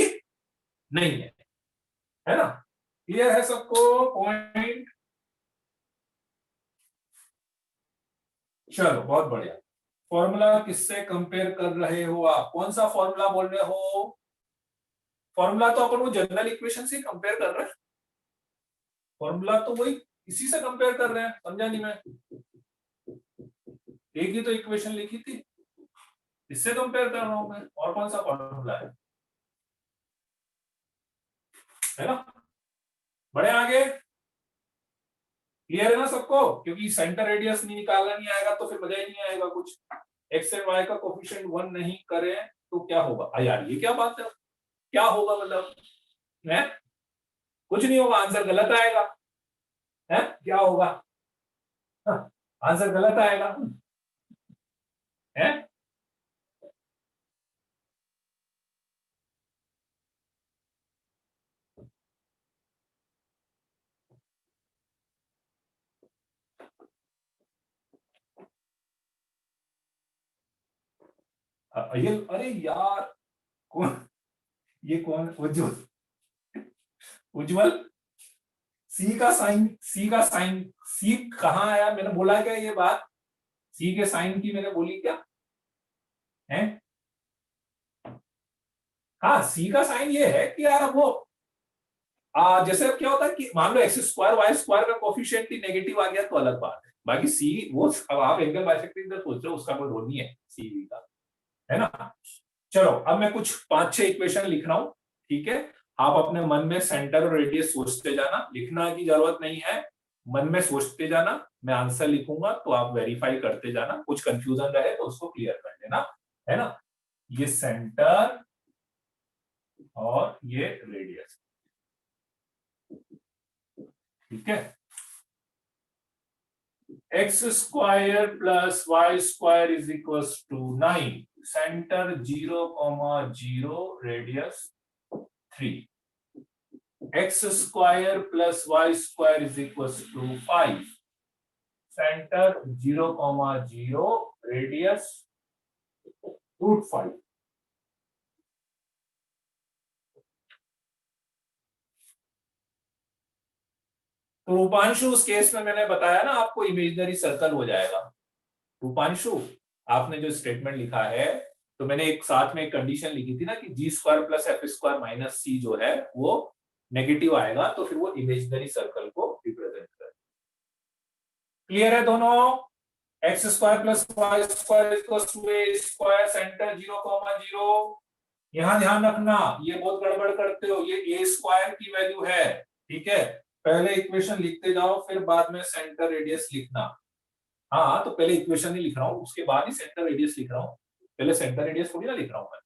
नहीं है ना? क्लियर है सबको पॉइंट? चलो, बहुत बढ़िया। फॉर्मूला किससे कंपेयर कर रहे हो आप? कौन सा फॉर्मूला बोल रहे हो? फॉर्मूला तो अपन वो जनरल इक्वेशन से कंपेयर कर रहे हैं। फॉर्मूला तो वही, इसी से कंपेयर कर रहे हैं, समझा नहीं मैं? एक ही तो इक्वेशन लिखी थी, इससे कंपेयर कर रहा हूं मैं, और कौन सा फॉर्मूला है ना? बढ़े आगे। क्लियर है ना सबको? क्योंकि सेंटर रेडियस नहीं निकालना नहीं आएगा तो फिर मजा ही नहीं आएगा कुछ। एक्स एंड वाई का कोफिशिएंट 1 नहीं करें तो क्या होगा? यार ये क्या बात है, क्या होगा मतलब? है, कुछ नहीं होगा, आंसर गलत आएगा। है, क्या होगा? हाँ, आंसर गलत आएगा, है। ये, अरे यार, कौन, ये कौन? उज्जवल, उज्जवल, सी का साइन, सी का साइन, सी कहाँ आया? मैंने बोला क्या ये बात? सी के साइन की मैंने बोली क्या है? हाँ, सी का साइन ये है कि यार वो, जैसे अब क्या होता है कि मान लो एक्स स्क्वायर वाई स्क्वायर का कोफिशिएंट ही नेगेटिव आ गया तो अलग बात है, बाकी सी वो, अब आप एंगल बाइसेक्टिंग का सोच रहे हो, उसका कोई रोल नहीं है सी का, है ना? चलो, अब मैं कुछ 5-6 इक्वेशन लिख रहा हूं, ठीक है। आप अपने मन में सेंटर और रेडियस सोचते जाना, लिखना की जरूरत नहीं है, मन में सोचते जाना। मैं आंसर लिखूंगा तो आप वेरीफाई करते जाना, कुछ कंफ्यूजन रहे तो उसको क्लियर कर लेना, है ना? ये सेंटर और ये रेडियस, ठीक है। X square plus Y square is equal to 9, centre 0,0, radius 3। X square plus Y square is equal to 5, centre 0,0, radius √5। तो रूपांशु, उस केस में मैंने बताया ना आपको, इमेजिनरी सर्कल हो जाएगा। रूपांशु, आपने जो स्टेटमेंट लिखा है तो मैंने एक साथ में एक कंडीशन लिखी थी ना कि g square plus F square minus c जो है वो नेगेटिव आएगा, तो फिर वो इमेजिनरी सर्कल को रिप्रेजेंट करे। क्लियर है दोनों? X square plus Y square equals to A square, centre 0,0। यहां ध्यान रखना, ये बहुत गड़बड़ करते हो, ये ए स्क्वायर की वैल्यू है, ठीक है। पहले इक्वेशन लिखते जाओ, फिर बाद में सेंटर रेडियस लिखना। हाँ, तो पहले इक्वेशन ही लिख रहा हूँ, उसके बाद ही सेंटर रेडियस लिख रहा हूँ। पहले सेंटर रेडियस थोड़ी ना लिख रहा हूँ मैं।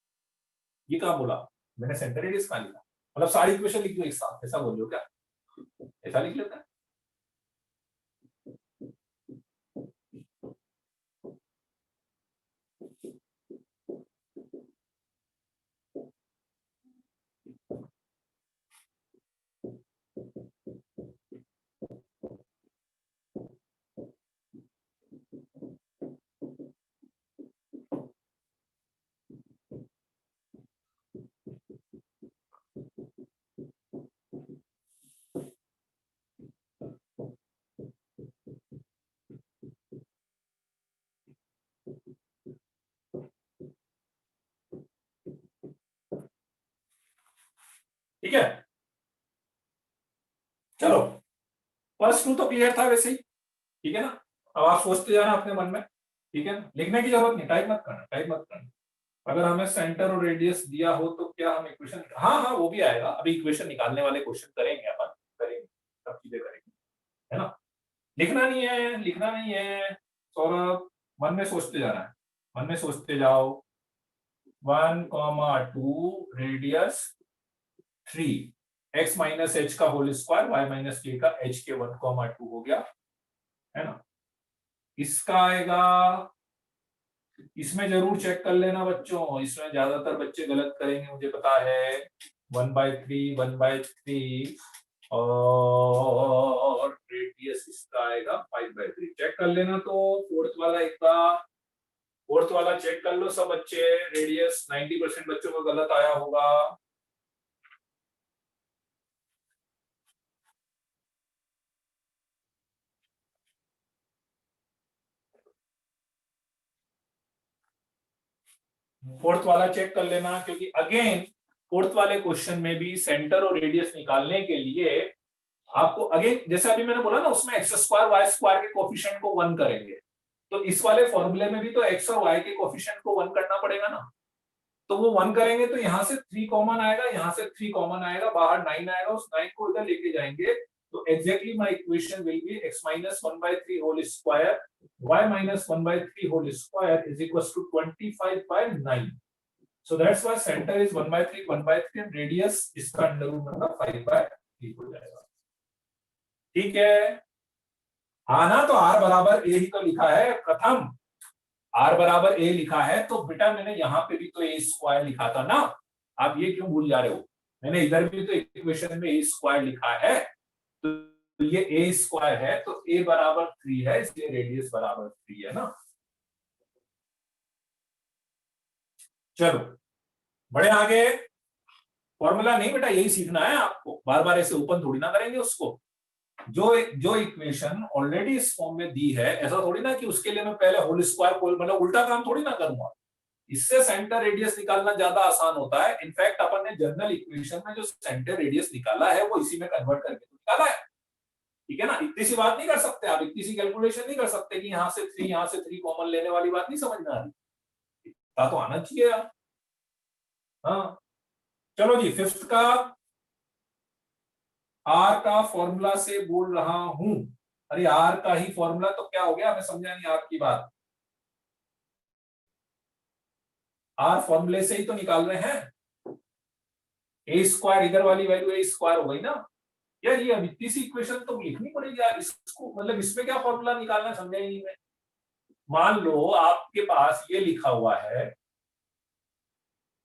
ये कहाँ बोला मैंने? सेंटर रेडियस कहाँ लिखा? मतलब सारी इक्वेशन लिख दो एक साथ, ऐसा बोल रहे हो क्या? ऐसा लिख लेता है। ठीक है, चलो फर्स्ट टू तो क्लियर था वैसे ही, ठीक है ना। अब आप सोचते जाना अपने मन में, ठीक है ना, लिखने की जरूरत नहीं, टाइप मत करना, टाइप मत करना। अगर हमें सेंटर और रेडियस दिया हो तो क्या हम इक्वेशन, हाँ हाँ वो भी आएगा, अभी इक्वेशन निकालने वाले क्वेश्चन करेंगे अपन, करेंगे सब चीजें करेंगे, है ना। लिखना नहीं है, लिखना नहीं है सौरभ, मन में सोचते जाना है, मन में सोचते जाओ। 1,2 रेडियस 3, x माइनस एच का होल स्क्वायर, y माइनस के का h के 1,2 हो गया, है ना। इसका आएगा, इसमें जरूर चेक कर लेना बच्चों, इसमें ज्यादातर बच्चे गलत करेंगे मुझे पता है। 1/3 1/3 और रेडियस इसका आएगा 5/3, चेक कर लेना। तो फोर्थ वाला एक बार, फोर्थ वाला चेक कर लो सब बच्चे, रेडियस 90% बच्चों को गलत आया होगा। फोर्थ वाला चेक कर लेना, क्योंकि अगेन फोर्थ वाले क्वेश्चन में भी सेंटर और रेडियस निकालने के लिए आपको अगेन, जैसे अभी मैंने बोला ना, उसमें एक्स स्क्वायर वाई स्क्वायर के कोफिशिएंट को 1 करेंगे, तो इस वाले फॉर्मूले में भी तो एक्स और वाई के कोफिशिएंट को 1 करना पड़ेगा ना। तो वो 1 करेंगे तो यहाँ से 3 कॉमन आएगा, यहाँ से 3 कॉमन आएगा, बाहर 9 आएगा, उस 9 को इधर लेके जाएंगे, तो exactly my equation will be x minus 1/3 whole square y minus 1/3 whole square is equals to 25/9। So that's why center is 1/3 1/3 and radius इसका अंडर रूट मतलब 5/3 हो जाएगा, ठीक है। हाँ ना, तो r बराबर a ही तो लिखा है प्रथम, r बराबर a लिखा है, तो बेटा मैंने यहाँ पे भी तो a स्क्वायर लिखा था ना, आप ये क्यों भूल जा रहे हो? मैंने इधर भी तो इक्वेशन में a स्क्वायर लिखा है, तो ये a स्क्वायर है, तो a बराबर 3 है, इसलिए रेडियस बराबर 3 है ना। चलो बड़े आगे, फॉर्मूला नहीं बेटा, यही सीखना है आपको, बार बार ऐसे ओपन थोड़ी ना करेंगे उसको। जो इक्वेशन ऑलरेडी इस फॉर्म में दी है, ऐसा थोड़ी ना कि उसके लिए मैं पहले होल स्क्वायर को, मतलब उल्टा काम थोड़ी ना करूंगा। इससे सेंटर रेडियस निकालना ज्यादा आसान होता है। इनफैक्ट अपन ने जनरल इक्वेशन में जो सेंटर रेडियस निकाला है वो इसी में कन्वर्ट करके तो निकाला है, ठीक है ना। इतनी सी बात नहीं कर सकते आप, इतनी सी कैलकुलेशन नहीं कर सकते कि यहाँ से 3 यहाँ से 3 कॉमन लेने वाली बात नहीं समझ में आ रही, इतना तो आना चाहिए यार। हाँ चलो जी, फिफ्थ का आर का फॉर्मूला से बोल रहा हूं। अरे आर का ही फॉर्मूला तो क्या हो गया, मैं समझा नहीं आपकी बात। आर फॉर्मूले से ही तो निकाल रहे हैं, ए स्क्वायर इधर वाली वैल्यू ए स्क्वायर हो गई ना यार। ये अब इतनी सी इक्वेशन तो लिखनी पड़ेगी यार इसको, मतलब इसमें क्या फॉर्मूला निकालना समझा ही नहीं मैं। मान लो आपके पास ये लिखा हुआ है,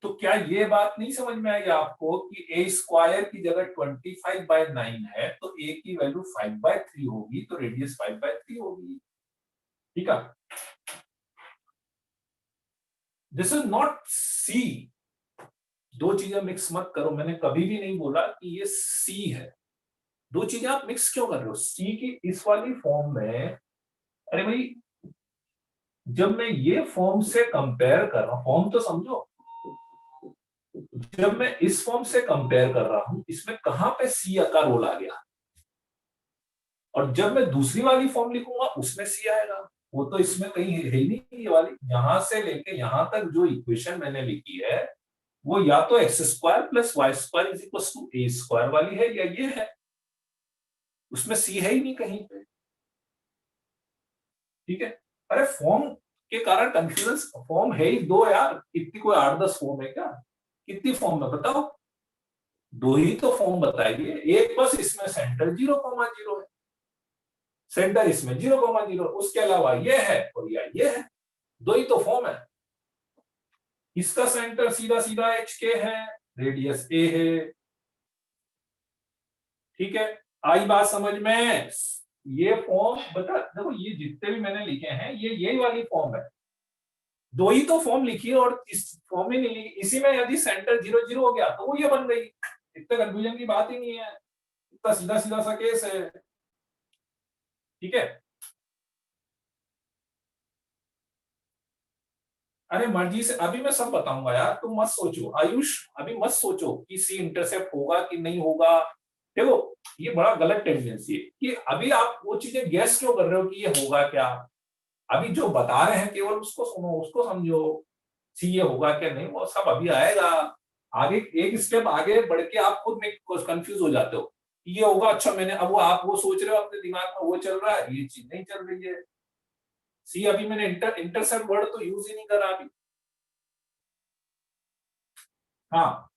तो क्या ये बात नहीं समझ में आएगी आपको कि ए स्क्वायर की जगह 25/9 है, तो ए की वैल्यू 5/3 होगी, तो रेडियस 5/3 होगी, ठीक है। दिस इज नॉट सी, दो चीजें मिक्स मत करो, मैंने कभी भी नहीं बोला कि ये सी है। दो चीजें आप मिक्स क्यों कर रहे हो? सी की इस वाली फॉर्म में, अरे भाई जब मैं ये फॉर्म से कंपेयर कर रहा हूं, फॉर्म तो समझो, जब मैं इस फॉर्म से कंपेयर कर रहा हूं, इसमें कहां पे सी का रोल आ गया, और जब मैं दूसरी वाली फॉर्म लिखूंगा उसमें सी आएगा। वो तो इसमें कहीं है ही नहीं, ये वाली यहां से लेके यहां तक जो इक्वेशन मैंने लिखी है वो या तो X square plus Y square is equal to A square वाली है, या ये है, उसमें सी है ही नहीं कहीं पे। ठीक है। अरे फॉर्म के कारण कंफ्यूजन, फॉर्म है ही दो यार, कितनी कोई 8-10 फॉर्म है क्या, कितनी फॉर्म है बताओ, दो ही तो फॉर्म बताइए। एक बस इसमें सेंटर 0,0 है, सेंटर इसमें 0,0, उसके अलावा ये है और ये है, दो ही तो फॉर्म है। इसका सेंटर सीधा सीधा एच के है, रेडियस ए है। ठीक है, आई बात समझ में। ये फॉर्म बता देखो, ये जितने भी मैंने लिखे हैं ये यही वाली फॉर्म है, दो ही तो फॉर्म लिखी है, और इस फॉर्म में नहीं लिखी, इसी में यदि सेंटर 0,0 हो गया तो वो ये बन गई, इतने कंफ्यूजन की बात ही नहीं है, इतना सीधा सीधा सा केस है। ठीक है, अरे मर्जी से, अभी मैं सब बताऊंगा यार, तुम मत सोचो आयुष, अभी मत सोचो कि सी इंटरसेप्ट होगा कि नहीं होगा। देखो ये बड़ा गलत टेंडेंसी है कि अभी आप वो चीजें गेस क्यों कर रहे हो कि ये होगा क्या, अभी जो बता रहे हैं केवल उसको सुनो, उसको समझो, सी ये होगा क्या नहीं, वो सब अभी आएगा। आगे एक स्टेप आगे बढ़ के आप खुद में कंफ्यूज हो जाते हो कि ये होगा, अच्छा मैंने अब वो आप वो सोच रहे हो अपने दिमाग में, वो चल रहा है, ये चीज नहीं चल रही है। सी अभी मैंने इंटरसेप्ट वर्ड तो यूज ही नहीं करा अभी। हाँ,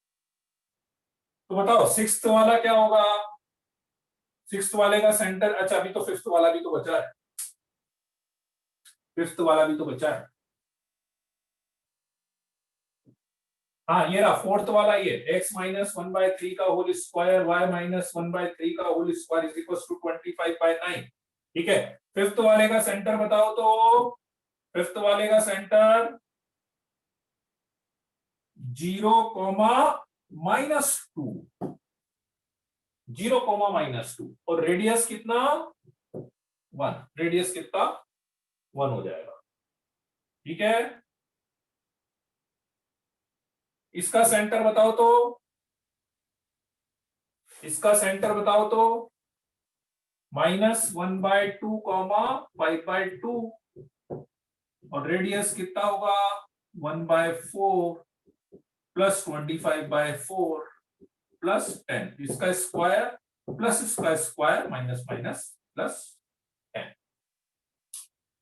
तो बताओ सिक्स्थ वाला क्या होगा, सिक्स्थ वाले का सेंटर, अच्छा अभी तो फिफ्थ वाला भी तो बचा है, फिफ्थ वाला भी तो बचा है। हाँ ये रहा फोर्थ वाला, ये x माइनस 1/3 का होल स्क्वायर, y माइनस 1/3 का whole square is equal to 25/9। ठीक है, फिफ्थ वाले का सेंटर बताओ तो, फिफ्थ वाले का सेंटर 0,-2, 0,-2, और रेडियस कितना, 1, रेडियस कितना 1 हो जाएगा। ठीक है, इसका सेंटर बताओ तो, इसका सेंटर बताओ तो -1/2, 5/2, और रेडियस कितना होगा 1/4 प्लस 25/4 प्लस 10, इसका स्क्वायर प्लस इसका स्क्वायर माइनस माइनस प्लस 10।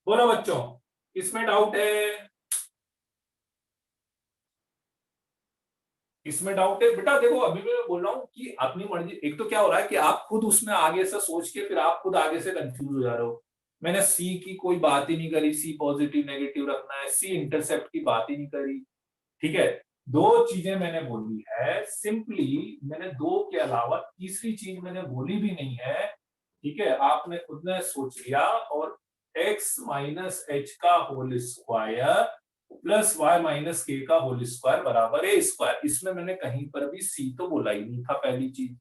बोलो बच्चों, इसमें डाउट है, इसमें डाउट है बेटा। देखो अभी मैं बोल रहा हूँ कि अपनी मर्जी, एक तो क्या हो रहा है कि आप खुद उसमें आगे से सोच के फिर आप खुद आगे से कंफ्यूज हो जा रहे हो। मैंने सी की कोई बात ही नहीं करी, सी पॉजिटिव नेगेटिव रखना है, सी इंटरसेप्ट की बात ही नहीं करी। ठीक है, दो चीजें मैंने बोली है सिंपली, मैंने दो के अलावा तीसरी चीज मैंने बोली भी नहीं है। ठीक है, आपने खुद ने सोच लिया, और x माइनस एच का whole square plus y minus के का होल स्क्वायर बराबर ए स्क्वायर, इसमें मैंने कहीं पर भी सी तो बोला ही नहीं था। पहली चीज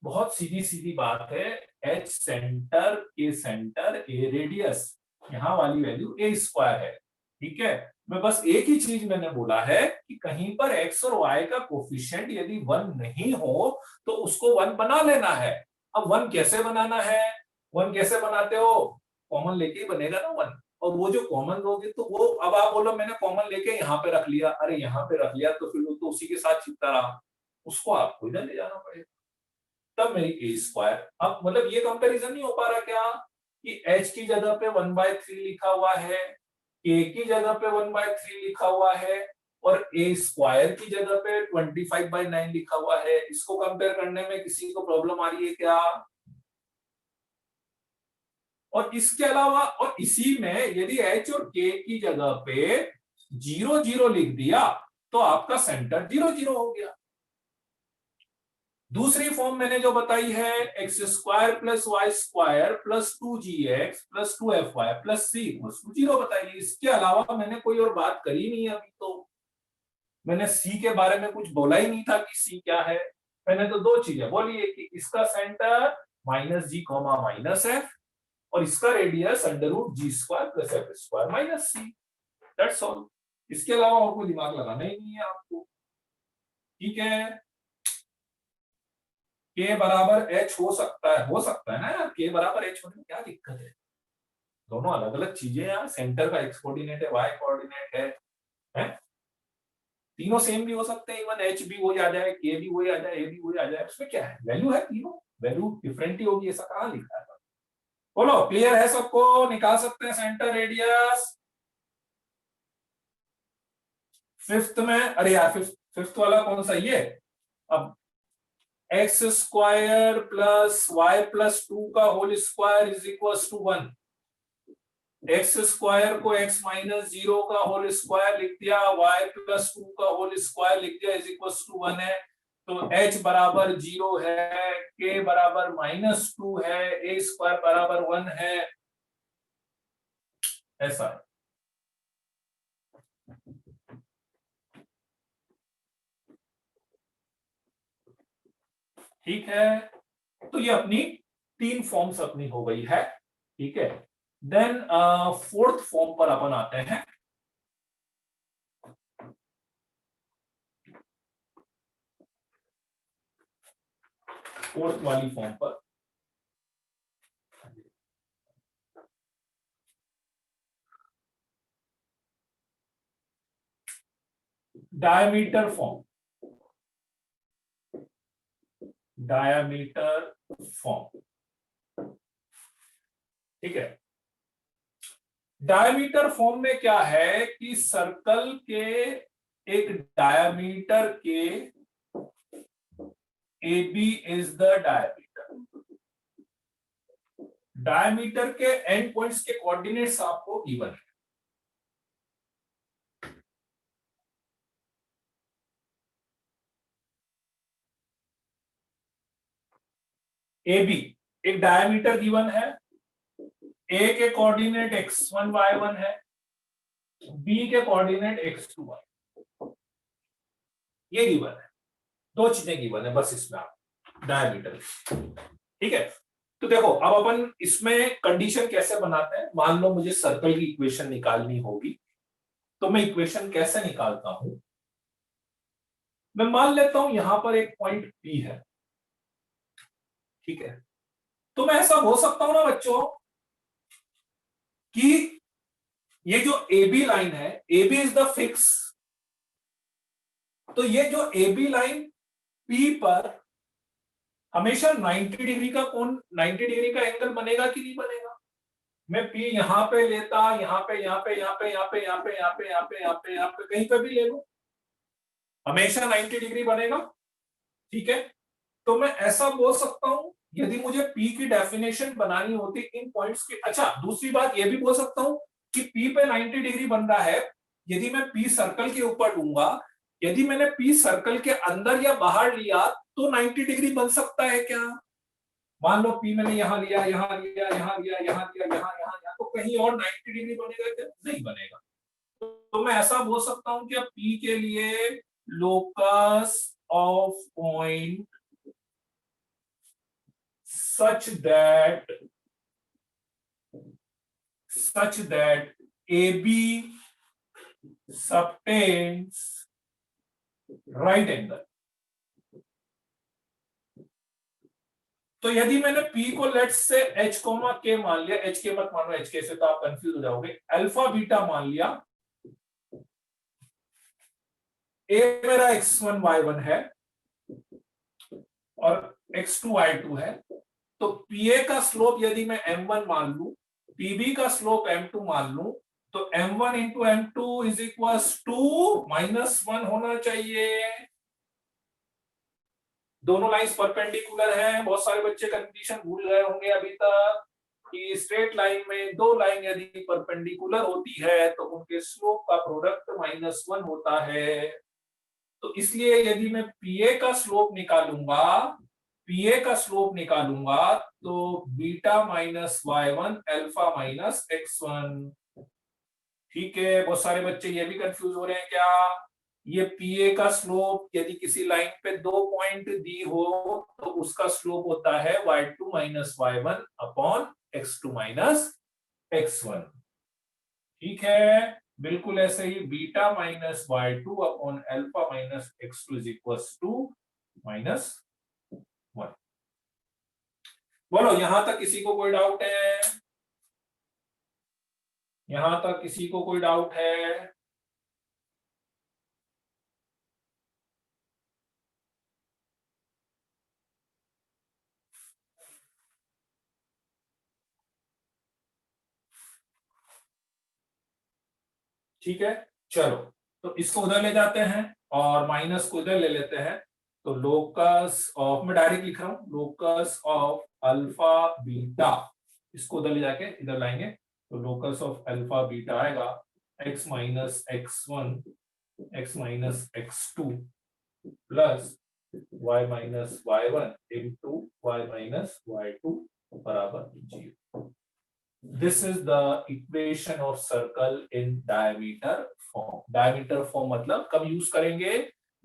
बहुत सीधी सीधी बात है, h सेंटर, के सेंटर, ए रेडियस, यहाँ वाली वैल्यू ए स्क्वायर है। ठीक है, मैं बस एक ही चीज मैंने बोला है कि कहीं पर x और y का कोफिशिएंट यदि 1 नहीं हो तो उसको 1 बना लेना है। अब 1 कैसे बनाना है, 1 कैसे बनाते हो, कॉमन लेके ही बनेगा ना 1, और वो जो कॉमन लोगे तो वो, अब आप बोलो मैंने कॉमन लेके यहाँ पे रख लिया, अरे यहाँ पे रख लिया तो फिर वो तो उसी के साथ चिपता रहा, उसको आपको इधर ले जाना पड़ेगा, तब मेरी ए स्क्वायर। अब मतलब ये कंपैरिजन नहीं हो पा रहा क्या कि h की जगह पे 1/3 लिखा हुआ है, k की जगह पे 1/3 लिखा हुआ है, और a स्क्वायर की जगह पे 25/9 लिखा हुआ है, इसको कंपेयर करने में किसी को प्रॉब्लम आ रही है क्या। और इसके अलावा, और इसी में यदि h और k की जगह पे 0,0 लिख दिया तो आपका सेंटर 0,0 हो गया। दूसरी फॉर्म मैंने जो बताई है, x square plus Y square plus 2gx plus 2fy plus c equals to 0 बताइए। इसके अलावा मैंने कोई और बात करी नहीं अभी तो, मैंने c के बारे में कुछ बोला ही नहीं था कि c क्या है। मैंने तो दो चीजें बोली है कि इसका सेंटर -g, -f, और इसका radius √g² + f² - c। That's all. इसके अलावा और कोई दिमाग लगाना ही नहीं है आपको, ठीक है। के बराबर एच हो सकता है ना यार, के बराबर एच होने में क्या दिक्कत है? दोनों अलग अलग चीजें यार, सेंटर का एक्स कोऑर्डिनेट है, वाई कोऑर्डिनेट है? तीनों सेम भी हो सकते हैं, इवन एच भी वही आ जाए, के भी वही आ जाए, ए भी वही आ जाए, उसमें क्या है, वैल्यू है तीनों, वैल्यू डिफरेंट ही होगी, ऐसा कहां लिखा है? बोलो क्लियर है सबको? निकाल सकते हैं सेंटर रेडियस। फिफ्थ में, अरे यार फिफ्थ वाला कौन सा ये? अब X square plus Y plus 2 का whole square is equal to 1। X square को एक्स माइनस 0 का होल स्क्वायर लिख दिया, वाई प्लस 2 का होल स्क्वायर लिख दिया, इज इक्वल टू 1 है। तो h बराबर 0 है, k बराबर -2 है, a स्क्वायर बराबर 1 है, ऐसा है। ठीक है, तो ये अपनी 3 फॉर्म्स अपनी हो गई है, ठीक है। देन फोर्थ फॉर्म पर अपन आते हैं। फोर्थ वाली फॉर्म पर डायमीटर फॉर्म, डायमीटर फॉर्म, ठीक है। डायमीटर फॉर्म में क्या है कि सर्कल के एक डायमीटर के AB is the diameter. Diameter के एंड पॉइंट्स के कोऑर्डिनेट्स आपको गिवन है। AB एक डायमीटर गिवन है, A के कोऑर्डिनेट x1 y1 है, B के कोऑर्डिनेट x2 y, ये गिवन है। 2 चीजें गिवन है बस इसमें आप डायमीटर, ठीक है। तो देखो अब अपन इसमें कंडीशन कैसे बनाते हैं। मान लो मुझे सर्कल की इक्वेशन निकालनी होगी, तो मैं इक्वेशन कैसे निकालता हूं? मैं मान लेता हूं यहां पर एक पॉइंट P है, ठीक है। तो मैं ऐसा हो सकता हूं ना बच्चों कि ये जो AB लाइन है, AB इज द फिक्स, तो ये जो AB लाइन P पर हमेशा 90 डिग्री का कोण, 90 डिग्री का एंगल बनेगा कि नहीं बनेगा? मैं P यहां पे लेता, यहां पे, यहां पे, यहां पे, यहां पे, यहां पे, यहां पे, यहां पे, यहां पे, यहां पे, कहीं पे भी ले लो, हमेशा 90 डिग्री बनेगा, ठीक है। तो मैं ऐसा बोल सकता हूं, यदि मुझे P की डेफिनेशन बनानी होती इन पॉइंट्स की। अच्छा, दूसरी बात ये भी बोल सकता हूं कि P पे 90 डिग्री बन रहा है, यदि मैं P सर्कल के ऊपर लूंगा, यदि मैंने P सर्कल के अंदर या बाहर लिया तो 90 डिग्री बन सकता है क्या? मान लो P मैंने यहां लिया, यहां लिया, यहां लिया, यहां लिया, यहां यहां, तो कहीं और 90 डिग्री बनेगा क्या? नहीं बनेगा। तो मैं ऐसा बोल सकता हूं कि P के लिए locus of point such that AB subtends right angle। तो यदि मैंने P को let's say H coma K मान लिया, H के मत मानो, H के से तो आप कंफ्यूज हो जाओगे, अल्फा बीटा मान लिया, A मेरा x1 y1 है और x2 y2 है, तो PA का स्लोप यदि मैं m1 मान लूं, PB का स्लोप m2 मान लूं, तो m1 into m2 is equal to -1 होना चाहिए। दोनों लाइंस परपेंडिकुलर हैं। बहुत सारे बच्चे कंडीशन भूल गए होंगे अभी तक कि स्ट्रेट लाइन में 2 लाइन यदि परपेंडिकुलर होती है तो उनके स्लोप का प्रोडक्ट -1 होता है। तो इसलिए यदि मैं PA का स्लोप निकालूंगा, PA का स्लोप निकालूंगा तो beta minus y1 alpha minus x1, ठीक है। बहुत सारे बच्चे ये भी कंफ्यूज हो रहे हैं क्या, ये PA का स्लोप यदि किसी लाइन पे 2 पॉइंट दी हो तो उसका स्लोप होता है y2 minus y1 upon x2 minus x1, ठीक है। बिल्कुल ऐसे ही beta minus y2 upon alpha minus x2 is equal to -1। बोलो यहां तक किसी को कोई डाउट है? यहां तक किसी को कोई डाउट है? ठीक है, चलो तो इसको उधर ले जाते हैं और माइनस को इधर ले लेते हैं। तो लोकस ऑफ, मैं डायरेक्ट लिख रहा हूं, लोकस ऑफ अल्फा बीटा, इसको उधर ले जाके इधर लाएंगे तो लोकस ऑफ अल्फा बीटा आएगा x minus x1 x minus x2 plus y minus y1 into y minus y2 बराबर 0। This is the equation of circle in diameter form. Diameter form मतलब कब यूज करेंगे?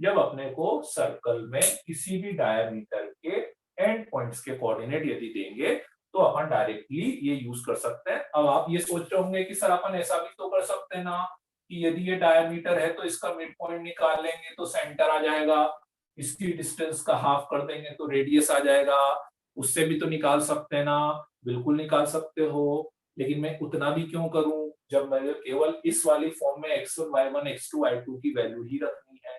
जब अपने को सर्कल में किसी भी डायमीटर के एंड पॉइंट्स के कोऑर्डिनेट यदि देंगे तो अपन डायरेक्टली ये यूज कर सकते हैं। अब आप ये सोच रहे होंगे कि सर अपन ऐसा भी तो कर सकते हैं ना कि यदि ये डायमीटर है तो इसका मिड पॉइंट निकाल लेंगे तो सेंटर आ जाएगा, इसकी डिस्टेंस का हाफ कर देंगे तो रेडियस आ जाएगा, उससे भी तो निकाल सकते हैं ना। बिल्कुल निकाल सकते हो, लेकिन मैं उतना भी क्यों करूं जब मैं केवल इस वाली फॉर्म में x1 y1 x2 y2 की वैल्यू ही रखनी है,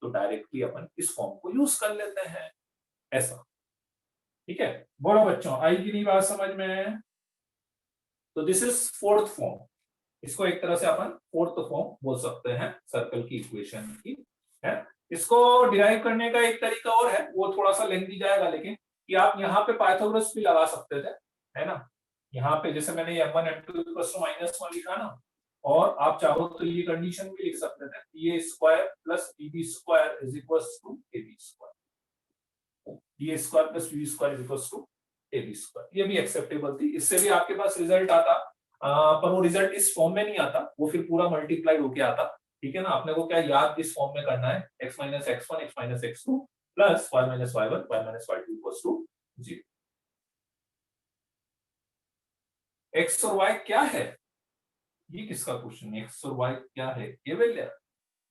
तो डायरेक्टली अपन इस फॉर्म को यूज कर लेते हैं ऐसा। ठीक है, बोलो बच्चों आई की नहीं बात समझ में? तो दिस इज फोर्थ फॉर्म, इसको एक तरह से अपन फोर्थ फॉर्म बोल सकते हैं सर्कल की इक्वेशन की है। इसको डिराइव करने का एक तरीका और है, वो थोड़ा सा लेंथी जाएगा, लेकिन कि आप यहाँ पे पाइथागोरस भी लगा सकते थे, है ना। यहाँ पे जैसे मैंने m1 m2 -1 लिखा ना, और आप चाहो तो ये कंडीशन भी लिख सकते थे, a square plus b square is equal to a b square, a square plus b square is equal to a b square, ये भी एक्सेप्टेबल थी। इससे भी आपके पास रिजल्ट आता, पर वो रिजल्ट इस फॉर्म में नहीं आता, वो फिर पूरा मल्टीप्लाइड होके आता। ठीक है ना, आपने को क्या याद इस फॉर्म में करना है, x minus x1 x minus x2 plus y minus y1 y minus y2 equal to 0। x और y क्या है, ये किसका क्वेश्चन है? x और y क्या है ये वैल्यू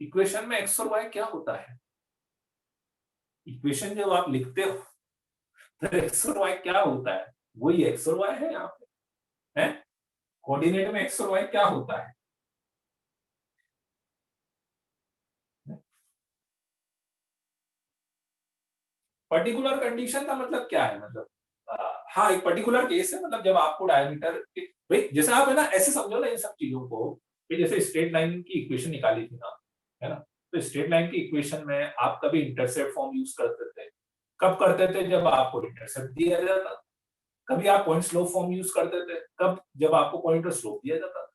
इक्वेशन में, x और y क्या होता है? इक्वेशन जब आप लिखते हो तो x और y क्या होता है? वही x और y है यहाँ पे, है कोऑर्डिनेट में x और y क्या होता है? पर्टिकुलर कंडीशन का मतलब क्या है? मतलब हाँ एक पर्टिकुलर केस है, मतलब जब आपको डायमीटर भाई जैसे आप है ना ऐसे समझो ना इन सब चीजों को कि जैसे स्ट्रेट लाइन की इक्वेशन निकाली थी ना, है ना, तो स्ट्रेट लाइन की इक्वेशन में आप कभी इंटरसेप्ट फॉर्म यूज करते थे, कब करते थे? जब आपको इंटरसेप्ट दिया जाता। कभी आप पॉइंट स्लोप फॉर्म यूज करते थे, कब? जब आपको पॉइंट और स्लोप दिया जाता।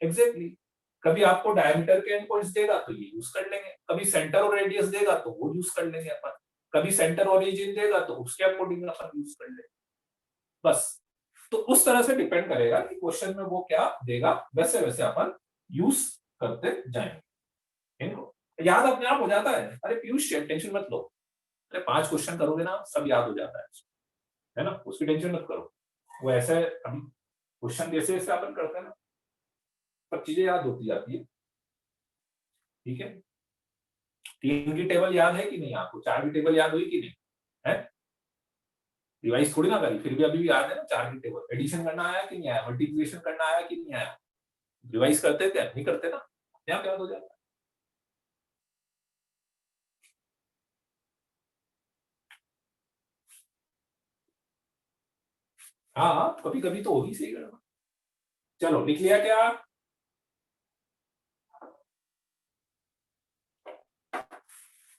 Exactly exactly. कभी आपको डायमीटर के एंड पॉइंट्स देगा तो ये यूज कर लेंगे, कभी सेंटर और रेडियस देगा तो वो यूज कर लेंगे अपन, कभी सेंटर ओरिजिन देगा तो उसके अकॉर्डिंग अपन यूज कर लेंगे, बस। तो उस तरह से डिपेंड करेगा कि क्वेश्चन में वो क्या देगा, वैसे वैसे अपन यूज करते जाएंगे। इनको याद अपने आप हो जाता है, अरे पीयूष टेंशन मत लो, अरे 5 क्वेश्चन करोगे ना सब याद हो जाता है ना, उसकी टेंशन मत करो। वो ऐसे अभी क्वेश्चन जैसे जैसे अपन करते हैं ना सब चीजें याद होती जाती है। ठीक है, 3 की टेबल याद है कि नहीं आपको? 4 की टेबल याद हुई कि नहीं है? रिवाइज थोड़ी ना करी, फिर भी अभी भी याद है ना 4 की टेबल। एडिशन करना आया कि नहीं आया, मल्टीप्लिकेशन करना आया कि नहीं आया, रिवाइज करते थे नहीं करते ना, यहाँ याद हो जाता है। हाँ हाँ कभी कभी तो होगी सही गड़बड़। चलो लिख लिया क्या?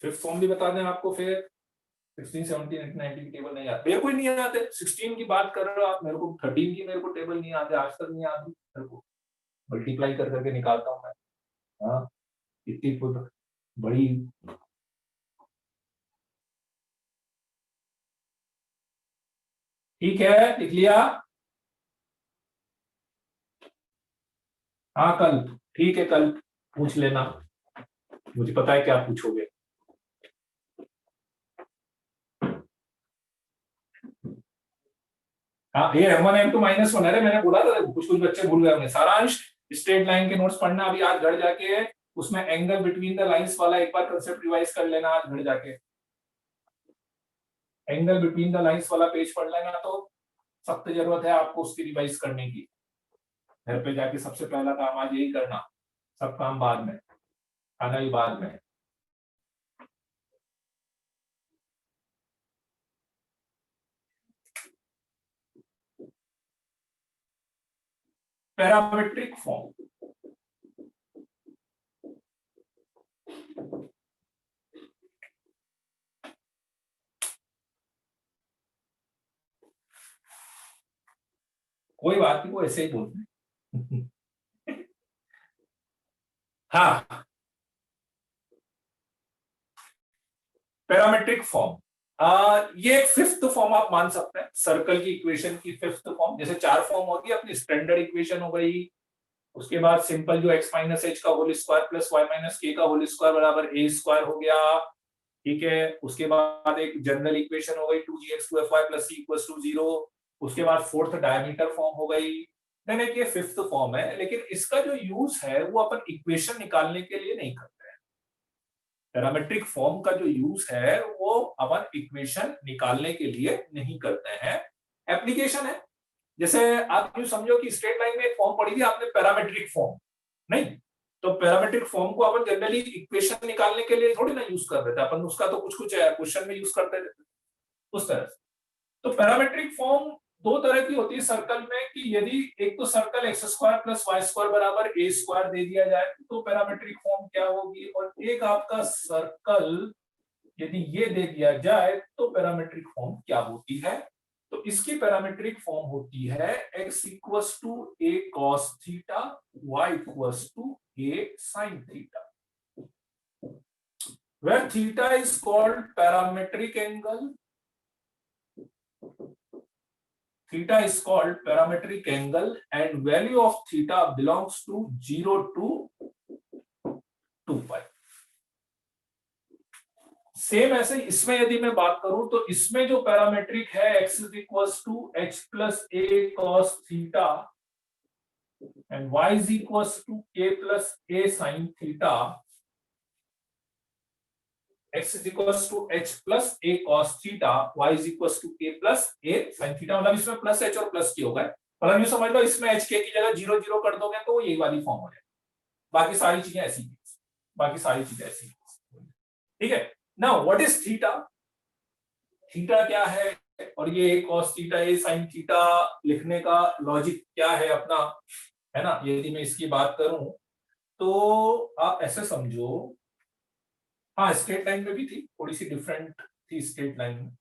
फिफ्थ फॉर्म भी बता दें आपको फिर। 16 17 18 19 की टेबल नहीं आती, मेरे को ही नहीं आते। 16 की बात कर रहे हो आप, मेरे को 13 की मेरे को टेबल नहीं आते, आज तक नहीं आती मेरे को, मल्टीप्लाई कर करके निकालता हूँ मैं। हाँ इतनी बड़ी। ठीक है लिख लिया। हाँ कल, ठीक है कल पूछ लेना, मुझे पता है क्या पूछोगे। हाँ ये m1 m2 -1 है, मैंने बोला था कुछ कुछ बच्चे भूल गए होंगे। सारांश स्ट्रेट लाइन के नोट्स पढ़ना अभी आज घर जाके, उसमें एंगल बिटवीन द लाइंस वाला एक बार कंसेप्ट रिवाइज कर लेना आज घर जाके, एंगल बिटवीन द लाइंस वाला पेज पढ़ लेना, तो सख्त जरूरत है आपको उसकी रिवाइज करने की। घर पे जाके सबसे पहला काम आज यही करना, सब काम बाद में, खाना ही बाद में। पैरामेट्रिक फॉर्म, कोई बात नहीं, वो ऐसे ही बोलते हैं। हाँ, पैरामेट्रिक फॉर्म, ये एक फिफ्थ फॉर्म आप मान सकते हैं सर्कल की इक्वेशन की, फिफ्थ फॉर्म। जैसे चार फॉर्म होती है अपनी, स्टैंडर्ड इक्वेशन हो गई, उसके बाद सिंपल जो x माइनस एच का whole square plus Y minus के का होल स्क्वायर बराबर ए स्क्वायर हो गया, ठीक है। उसके बाद एक जनरल इक्वेशन हो गई 2gx 2fy plus c equals to 0। उसके बाद फोर्थ डायमीटर फॉर्म हो गई। देन एक ये फिफ्थ फॉर्म है, लेकिन इसका जो यूज है वो अपन इक्वेशन निकालने के लिए नहीं करते हैं। पैरामेट्रिक फॉर्म का जो यूज है वो अपन इक्वेशन निकालने के लिए नहीं करते हैं, एप्लीकेशन है। जैसे आप यूं समझो कि स्ट्रेट लाइन में एक फॉर्म पढ़ी थी आपने, पैरामेट्रिक फॉर्म, नहीं तो पैरामेट्रिक फॉर्म को अपन जनरली इक्वेशन निकालने के लिए थोड़ी ना यूज कर रहे थे अपन, उसका तो कुछ कुछ क्वेश्चन में यूज करते थे उस तरह से। तो पैरामेट्रिक फॉर्म दो तरह की होती है सर्कल में, कि यदि एक तो circle x square plus Y square बराबर ए स्क्वायर दे दिया जाए तो पैरामेट्रिक फॉर्म क्या होगी, और एक आपका सर्कल यदि ये दे दिया जाए तो पैरामेट्रिक फॉर्म क्या होती है। तो इसकी पैरामेट्रिक फॉर्म होती है x equals to a cos theta, y equals to a sin theta, where theta is called parametric angle, theta is called parametric angle and value of theta belongs to 0 to 2 pi। Same ऐसे इसमें यदि मैं बात करूं तो इसमें जो parametric है x is equals to h plus a cos theta and y is equals to a plus a sin theta, x is equals to h plus a cos theta, y is equals to a plus a sin theta. मतलब इसमें plus h और plus k होगा, मतलब ये समझ लो इसमें h k की जगह 0 0 कर दोगे तो यही वाली फॉर्म हो जाएगी, बाकी सारी चीजें ऐसी, बाकी सारी चीजें ऐसी, ठीक है। Now what is theta, theta क्या है, और ये cos theta a sin theta लिखने का लॉजिक क्या है अपना, है ना। यदि मैं इसकी बात करूं तो आप ऐसे समझो, हाँ स्ट्रेट लाइन में भी थी, थोड़ी सी डिफरेंट थी स्ट्रेट लाइन में,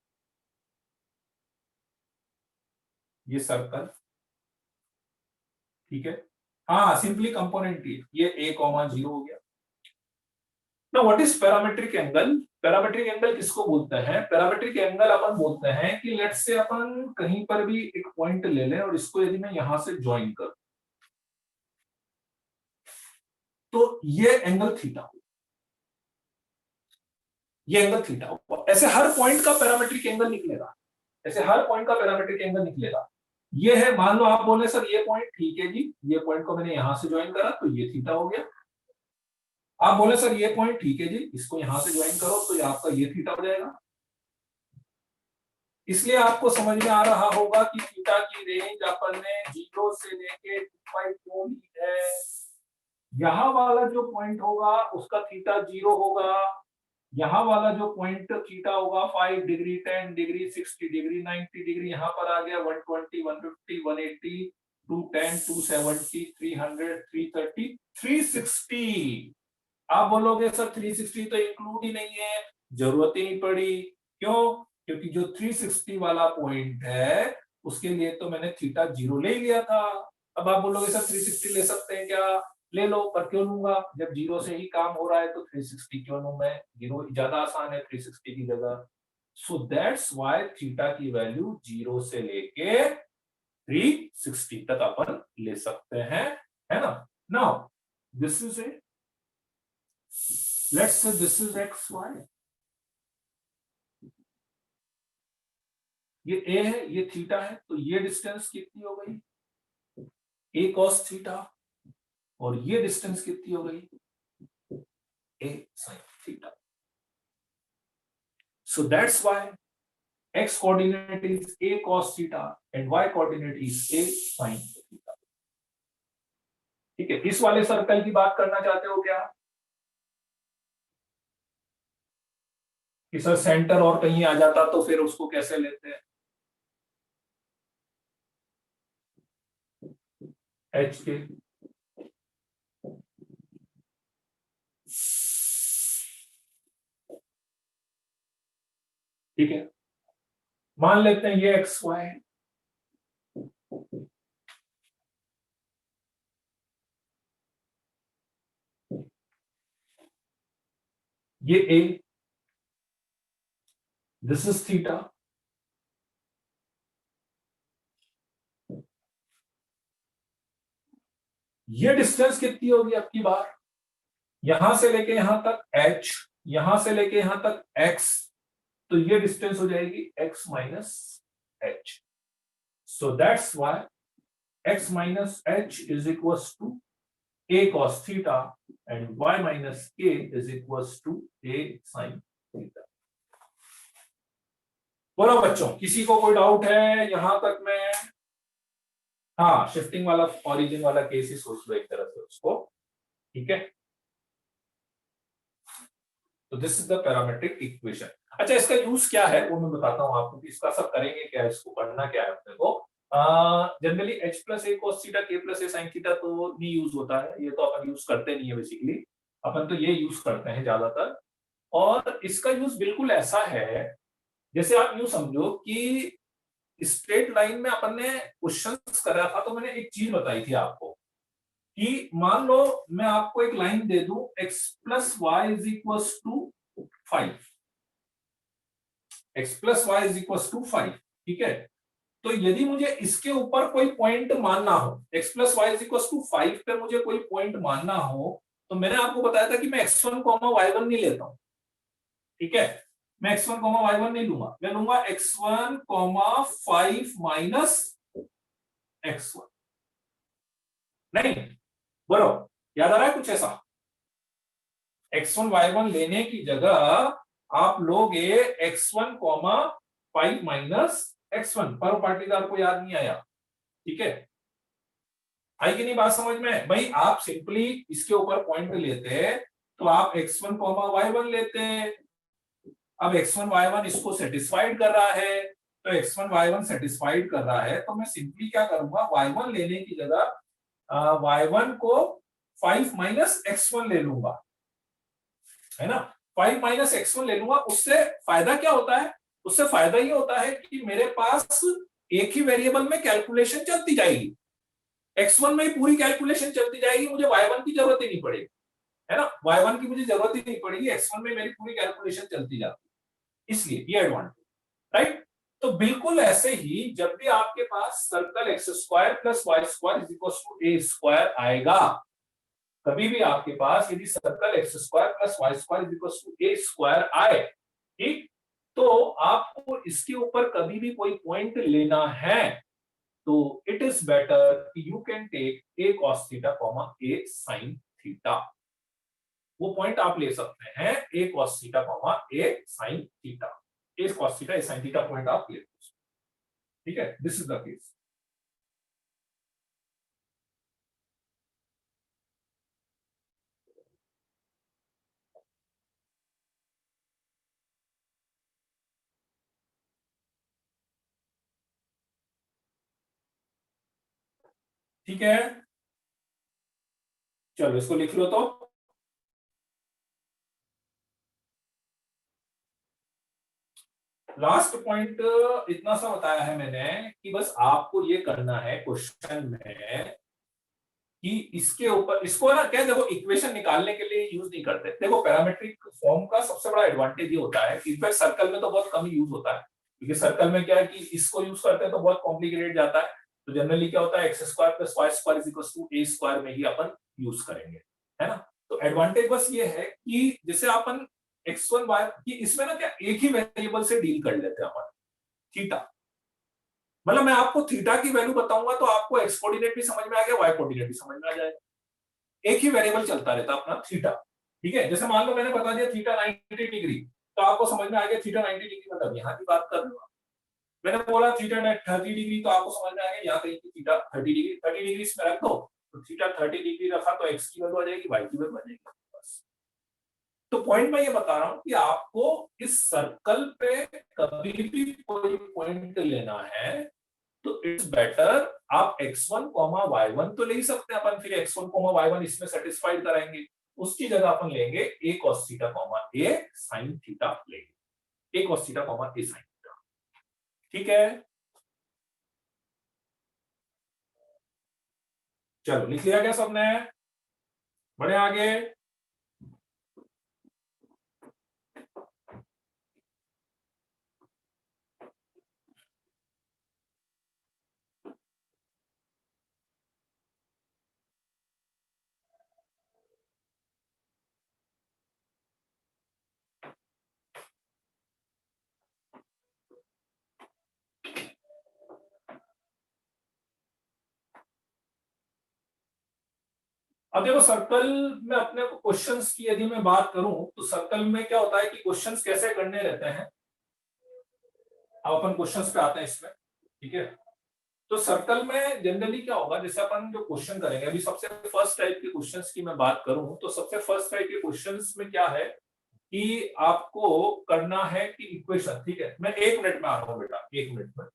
ये सर्कल, ठीक है। हाँ सिंपली कंपोनेंट ये a कॉमा 0 हो गया। ना what is parametric angle, parametric angle किसको बोलते हैं, पैरामेट्रिक एंगल अपन बोलते हैं कि लेट्स से अपन कहीं पर भी एक पॉइंट ले लें और इसको यदि मैं यहां से ज्वाइन करूं तो ये एंगल थीटा, ये एंगल थीटा होगा। ऐसे हर पॉइंट का पैरामेट्रिक एंगल निकलेगा, ऐसे हर पॉइंट का पैरामेट्रिक एंगल निकलेगा। ये है, मान लो आप बोले सर ये पॉइंट ठीक है जी, ये पॉइंट को मैंने यहां से ज्वाइन करा तो ये थीटा हो गया। आप बोले सर ये पॉइंट ठीक है जी, इसको यहां से ज्वाइन करो तो ये आपका ये थीटा हो जाएगा। इसलिए आपको समझ में आ रहा होगा कि थीटा की रेंज अपन ने 0 से लेके 2 क्यों ली है। यहां वाला जो पॉइंट होगा उसका थीटा 0 होगा, यहाँ वाला जो पॉइंट थीटा होगा 5 डिग्री 10 डिग्री 60 डिग्री 90 डिग्री, यहाँ पर आ गया 120 150 180 210 270 300 330 360। आप बोलोगे सर 360 तो इंक्लूड ही नहीं है, जरूरत ही नहीं पड़ी, क्यों, क्योंकि जो 360 वाला पॉइंट है उसके लिए तो मैंने थीटा 0 ले लिया था। अब आप बोलोगे सर 360 ले सकते हैं क्या, ले लो, पर क्यों लूंगा, जब 0 से ही काम हो रहा है तो 360 क्यों लूं मैं, 0 ज्यादा आसान है 360 की जगह। सो दैट्स व्हाई थीटा की वैल्यू 0 से लेके 360 तक अपन ले सकते हैं, है ना। Now this is it, let's say this is X Y, ये ए है ये थीटा है, तो ये डिस्टेंस कितनी हो गई, a cos थीटा, और ये डिस्टेंस कितनी हो गई, a sin theta. So that's why x coordinate is a cos theta and y coordinate is a sin theta. ठीक है, इस वाले सर्कल की बात करना चाहते हो क्या कि सर सेंटर और कहीं आ जाता तो फिर उसको कैसे लेते हैं, एच के ठीक है, मान लेते हैं ये एक्स वाई, ये ए, दिस इज थीटा, ये डिस्टेंस कितनी होगी अब की बार, यहां से लेके यहां तक h, यहां से लेके यहां तक x, तो ये डिस्टेंस हो जाएगी x minus h. So that's why x minus h is equals to a cos theta and y minus k is equals to a sin theta. बोलो बच्चों, किसी को कोई डाउट है यहां तक में, हाँ शिफ्टिंग वाला ओरिजिन वाला केस ही सोच लो एक तरह से उसको, ठीक है. तो this is the parametric equation. अच्छा, इसका यूज क्या है वो मैं बताता हूं आपको कि इसका सब करेंगे क्या, इसको पढ़ना क्या है अपने को. जनरली h प्लस ए cos थीटा k प्लस ए sin थीटा तो नहीं यूज होता है, ये तो अपन यूज करते नहीं है बेसिकली, अपन तो ये यूज करते हैं ज्यादातर. और इसका यूज बिल्कुल ऐसा है जैसे आप यूं समझो कि स्ट्रेट लाइन में अपन ने क्वेश्चंस करा था, तो मैंने एक चीज बताई थी आपको कि मान लो मैं आपको एक लाइन दे दूं x plus Y is equal to 5, x plus Y is equal to 5, ठीक है. तो यदि मुझे इसके ऊपर कोई पॉइंट मानना हो, x plus Y is equal to 5 पे मुझे कोई पॉइंट मानना हो, तो मैंने आपको बताया था कि मैं x1 y1 नहीं लेता हूं, ठीक है. मैं x1 y1 नहीं लूंगा, मैं लूंगा x1 5 माइनस x1. नहीं बोलो, याद आ रहा है कुछ ऐसा, x1 y1 लेने की जगह आप लोगे x1 5 माइनस x1. पर पाटीदार को याद नहीं आया, ठीक है. आई कि नहीं बात समझ में भाई, आप सिंपली इसके ऊपर पॉइंट लेते तो आप x1 y1 लेते. अब x1 y1 इसको सेटिस्फाइड कर रहा है, तो x1 y1 सेटिस्फाइड कर रहा है, तो मैं सिंपली क्या करूंगा, y1 लेने की जगह y1 को 5 माइनस x1 ले लूंगा, है ना. 5 माइनस x1 ले लूंगा. उससे फायदा क्या होता है, उससे फायदा ये होता है कि मेरे पास एक ही वेरिएबल में कैलकुलेशन चलती जाएगी, x1 में ही पूरी कैलकुलेशन चलती जाएगी, मुझे y1 की जरूरत ही नहीं पड़ेगी, है ना. y1 की मुझे जरूरत ही नहीं पड़ेगी, x1 में मेरी पूरी कैलकुलेशन चलती जाती है, इसलिए ये एडवांटेज, राइट. तो बिल्कुल ऐसे ही जब भी आपके पास circle x square plus Y square is equal to A square आएगा, कभी भी आपके पास यदि circle x square plus Y square is equal to A square आए, ठीक, तो आपको इसके ऊपर कभी भी कोई पॉइंट लेना है तो it is better you can take a cos theta a sin theta. वो पॉइंट आप ले सकते हैं a cos theta a sin theta, a cos theta a sin theta point आप ले सकते, ठीक है. This is the case. ठीक है, चलो इसको लिख लो. तो लास्ट पॉइंट इतना सा बताया है मैंने कि बस आपको ये करना है क्वेश्चन में कि इसके ऊपर, इसको ना क्या, देखो इक्वेशन निकालने के लिए यूज नहीं करते. देखो पैरामेट्रिक फॉर्म का सबसे बड़ा एडवांटेज ये होता है कि इनफैक्ट सर्कल में तो बहुत कम यूज होता है, क्योंकि सर्कल में क्या है कि इसको यूज करते हैं तो बहुत कॉम्प्लिकेटेड जाता है. तो जनरली क्या होता है, x square plus Y square is equal to A square में ही अपन यूज करेंगे, है ना. तो एडवांटेज बस ये है कि जैसे अपन x1 y की इसमें ना क्या एक ही वेरिएबल से डील कर लेते हैं अपन, थीटा. मतलब मैं आपको थीटा की वैल्यू बताऊंगा तो आपको एक्स कोऑर्डिनेट भी समझ में आ गया, वाई कोऑर्डिनेट भी समझ में आ जाएगा, एक ही वेरिएबल चलता रहता अपना थीटा, ठीक है। जैसे मान लो मैंने बता दिया थीटा 90 डिग्री, तो आपको समझ में आ गया थीटा 90 डिग्री मतलब यहाँ की बात कर रहे हो। मैंने बोला थीटा 30 डिग्री, तो आपको समझ में आ गया यहाँ कहीं की थीटा 30 डिग्री, 30 डिग्री इसमें रख दो, तो थीटा 30 डिग्री रखा तो एक्स की वैल्यू आ जाएगी, वाई की वैल्यू आ जाएगी बस। तो पॉइंट मैं ये बता रहा हूं कि आपको इस सर्कल पे कभी भी कोई पॉइंट लेना है तो इट्स बेटर आप x1 y1 तो ले ही सकते हैं अपन, फिर x1 y1 इसमें सेटिस्फाइड कराएंगे, उसकी जगह अपन लेंगे a cos theta a sin theta लेंगे, a cos theta a sin theta, ठीक है। चलो लिख लिया क्या सबने, बढ़े आगे। अब देखो सर्कल में अपने को क्वेश्चंस की यदि मैं बात करूं तो सर्कल में क्या होता है कि क्वेश्चंस कैसे करने रहते हैं। अब अपन क्वेश्चंस पे आते हैं इसमें, ठीक है। तो सर्कल में जनरली क्या होगा, जैसे अपन जो क्वेश्चन करेंगे, अभी सबसे फर्स्ट टाइप के क्वेश्चंस की मैं बात करूं तो सबसे फर्स्ट टाइप के क्वेश्चंस में क्या है कि आपको करना है कि इक्वेशन, ठीक है। मैं 1 मिनट में आ रहा हूं बेटा, 1 मिनट में।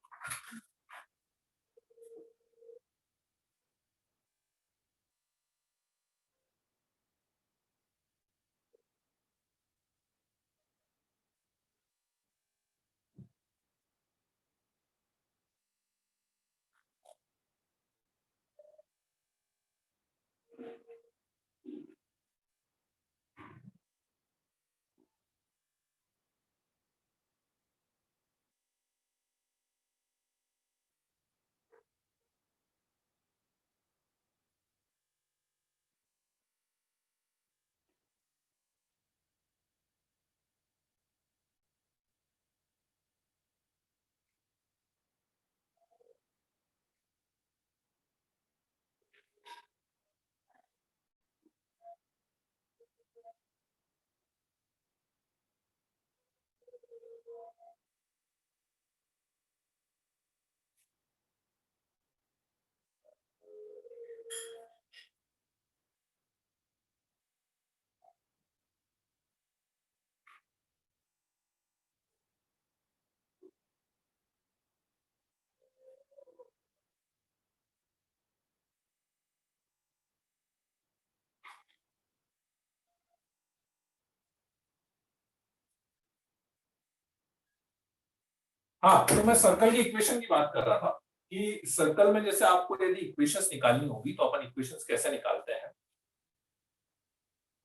हाँ, तो मैं सर्कल की इक्वेशन की बात कर रहा था कि सर्कल में जैसे आपको यदि इक्वेशंस निकालनी होगी तो अपन इक्वेशंस कैसे निकालते हैं।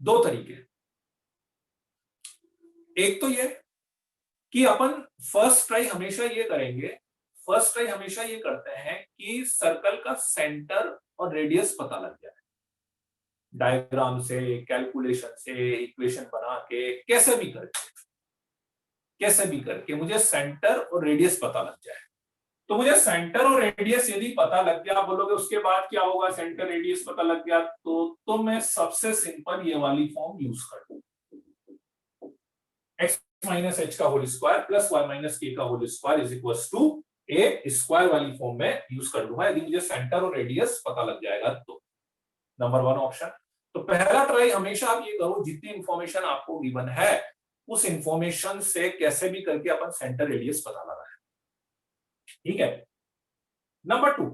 दो तरीके, एक तो ये कि अपन फर्स्ट ट्राई हमेशा ये करेंगे, फर्स्ट ट्राई हमेशा ये करते हैं कि सर्कल का सेंटर और रेडियस पता लग जाए, डायग्राम से, कैलकुलेशन से, इक्वेशन बना के, कैसे भी करके मुझे सेंटर और रेडियस पता लग जाए। तो मुझे सेंटर और रेडियस यदि पता लग गया, आप बोलोगे उसके बाद क्या होगा, सेंटर रेडियस पता लग गया तो मैं सबसे सिंपल ये वाली फॉर्म यूज कर दूं, x माइनस एच का whole square plus y minus के का whole square is equal to A square वाली फॉर्म में यूज कर दूंगा यदि मुझे सेंटर और रेडियस पता लग जाएगा तो। Number 1 option. तो पहला ट्राई हमेशा आप ये करो, जितनी इंफॉर्मेशन आपको गिवन है उस इंफॉर्मेशन से कैसे भी करके अपन सेंटर रेडियस पता लगा है, ठीक है। नंबर 2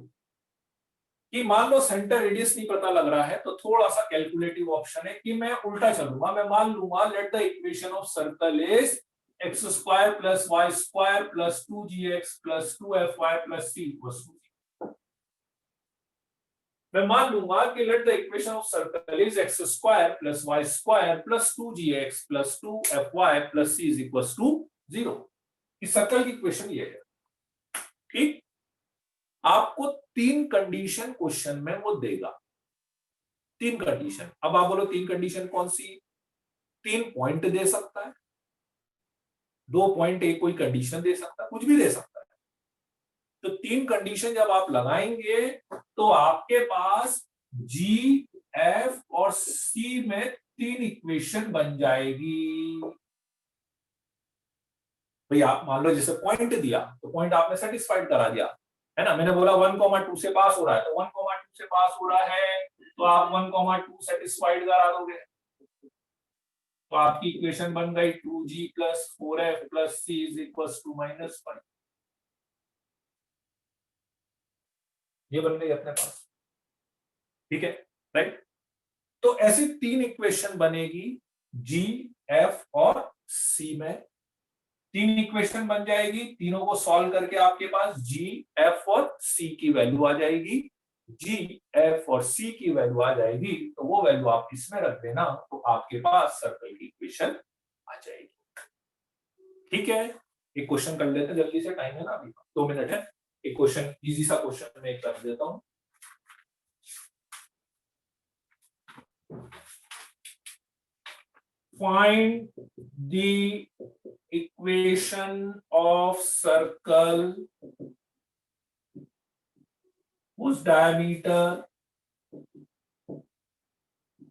कि मान लो सेंटर रेडियस नहीं पता लग रहा है तो थोड़ा सा कैलकुलेटिव ऑप्शन है कि मैं उल्टा चलूंगा, मैं मान लूंगा let the equation of circle is x square plus Y square plus 2gx plus 2fy plus c equals to, मैं मान लूंगा कि let the equation of circle is x square plus Y square plus 2gx plus 2fy plus c is equals to 0। इस circle की equation ये है, ठीक। आपको 3 कंडीशन क्वेश्चन में वो देगा, 3 कंडीशन। अब आप बोलो 3 कंडीशन कौन सी, 3 पॉइंट दे सकता है, 2 पॉइंट, एक कोई कंडीशन दे सकता है, कुछ भी दे सकता है। तो 3 कंडीशन जब आप लगाएंगे तो आपके पास G, F और और सी में 3 इक्वेशन बन जाएगी। भैया आप मान लो जैसे पॉइंट दिया तो पॉइंट आपने सेटिस्फाइड करा दिया, है ना। मैंने बोला 1,2 से पास हो रहा है, तो 1,2 से पास हो रहा है तो आप 1,2 सेटिस्फाइड करा दोगे, तो आपकी इक्वेशन बन गई 2g plus 4f plus c is equal to -5। ये बन गई अपने पास, ठीक है, राइट। तो ऐसी 3 इक्वेशन बनेगी g, f और c में। 3 इक्वेशन बन जाएगी, तीनों को सॉल्व करके आपके पास g, f और c की वैल्यू आ जाएगी। g, f और c की वैल्यू आ जाएगी तो वो वैल्यू आप इसमें रख देना, तो आपके पास सर्कल की इक्वेशन आ जाएगी। ठीक है, एक क्वेश्चन कर लेते हैं जल्दी से, टाइम है ना अभी 2 मिनट है। एक क्वेश्चन इजी सा क्वेश्चन मैं कर देता हूं। Find the equation of circle whose diameter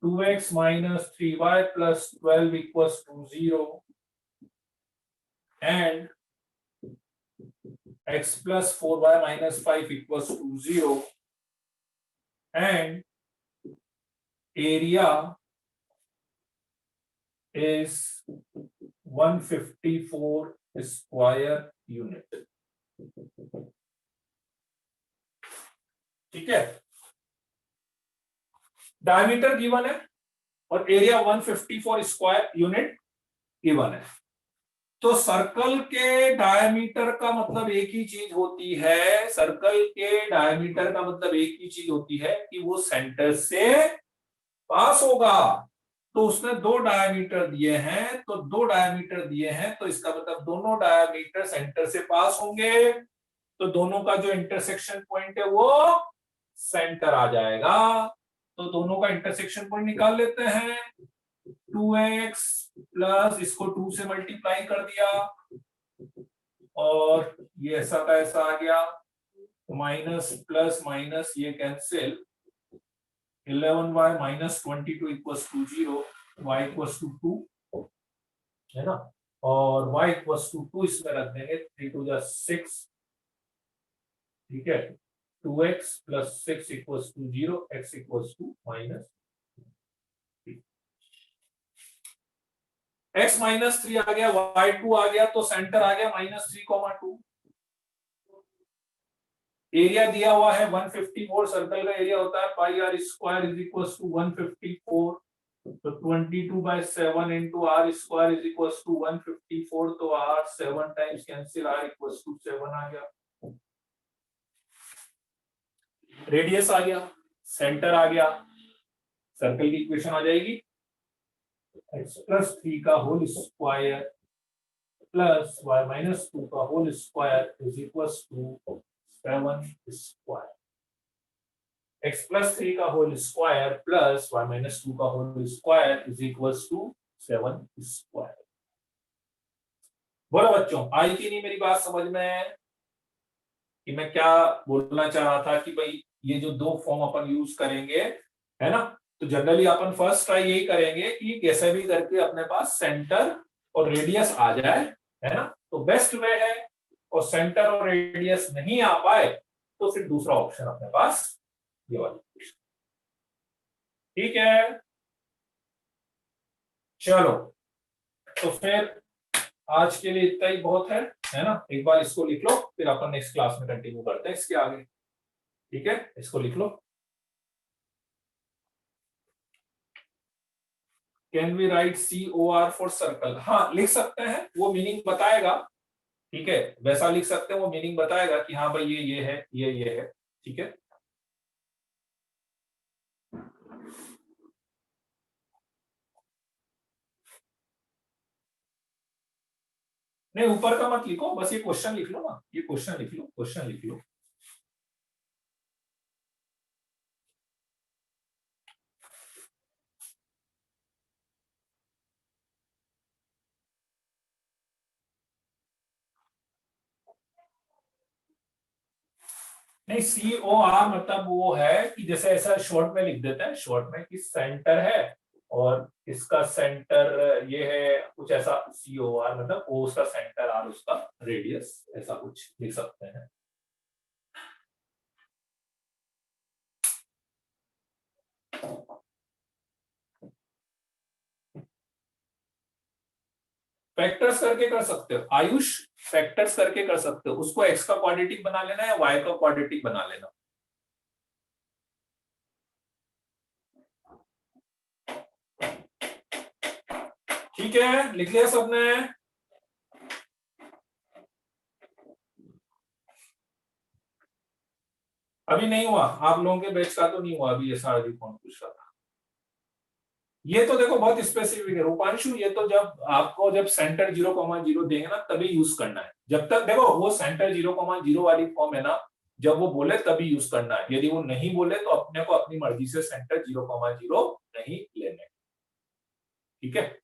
2x minus 3y plus 12 equals to 0 and x plus 4y minus 5 equals to 0 and area is 154 square unit। ठीक है, डायमीटर गिवन है और एरिया 154 स्क्वायर यूनिट गिवन है। तो circle के diameter का मतलब एक ही चीज होती है, सर्कल के डायमीटर का मतलब एक ही चीज होती है कि वो सेंटर से पास होगा। तो उसने 2 डायमीटर दिए हैं, तो 2 डायमीटर दिए हैं तो इसका मतलब दोनों डायमीटर सेंटर से पास होंगे, तो दोनों का जो इंटरसेक्शन पॉइंट है वो सेंटर आ जाएगा। तो दोनों का इंटरसेक्शन पॉइंट निकाल लेते हैं। 2x प्लस इसको 2 से मल्टीप्लाई कर दिया और ये ऐसा का ऐसा आ गया, माइनस प्लस माइनस ये cancel, 11y minus 22 equals to 0, y equals to 2, है ना, और y इक्वल्स टू 2 इसमें रख देंगे, 3 2 जा 6, ठीक है, 2x plus 6 equals to 0, x equals to minus, x minus 3 आ गया, y2 आ गया, तो सेंटर आ गया -3,2। एरिया दिया हुआ है 154, सर्कल का एरिया होता है pi r square is equal to 154, तो 22/7 into r square is equal to 154, तो r 7 times cancel, r equal to 7 आ गया। रेडियस आ गया, सेंटर आ गया, सर्कल की इक्वेशन आ जाएगी x प्लस 3 का whole square plus y minus 2 का whole square is equal to 7 square. x plus 3 का whole square plus y minus 2 का whole square is equal to 7 square. बोलो बच्चों, आई कि नहीं मेरी बात समझ में कि मैं क्या बोलना चाह रहा था कि भाई ये जो 2 फॉर्म अपन यूज करेंगे, है ना, तो जनरली अपन फर्स्ट ट्राई यही करेंगे कि कैसे भी करके अपने पास सेंटर और रेडियस आ जाए, है ना, तो बेस्ट वे है। और सेंटर और रेडियस नहीं आ पाए तो फिर दूसरा ऑप्शन अपने पास ये वाला। ठीक है, चलो, तो फिर आज के लिए इतना ही बहुत है ना। एक बार इसको लिख लो, फिर अपन नेक्स्ट क्लास में कंटिन्यू करते हैं इसके आगे। ठीक है, इसको लिख लो। Can we write COR for circle? हाँ लिख सकते हैं, वो मीनिंग बताएगा। ठीक है, वैसा लिख सकते हैं, वो मीनिंग बताएगा कि हाँ भाई ये है, ये है। ठीक है, नहीं ऊपर का मत लिखो, बस ये क्वेश्चन लिख लो ना, ये क्वेश्चन लिख लो, क्वेश्चन लिख लो। नहीं, COR मतलब वो है कि जैसे ऐसा शॉर्ट में लिख देते हैं, शॉर्ट में कि सेंटर है और इसका सेंटर ये है, कुछ ऐसा। COR मतलब O उसका सेंटर, R उसका रेडियस, ऐसा कुछ लिख सकते हैं। फैक्टर्स करके कर सकते हो आयुष, फैक्टर्स करके कर सकते हो। उसको x का क्वाड्रेटिक बना लेना या y का क्वाड्रेटिक बना लेना। ठीक है, लिख लिया सबने? अभी नहीं हुआ आप लोगों के बैच का, तो नहीं हुआ अभी, ऐसा अभी कौन पूछ रहा था। ये तो देखो बहुत स्पेसिफिक है रूपांशु, ये तो जब आपको जब सेंटर 0,0 देंगे ना तभी यूज करना है। जब तक देखो वो सेंटर 0,0 वाली फॉर्म है ना, जब वो बोले तभी यूज करना है। यदि वो नहीं बोले तो अपने को अपनी मर्जी से सेंटर 0,0 नहीं लेने। ठीक है,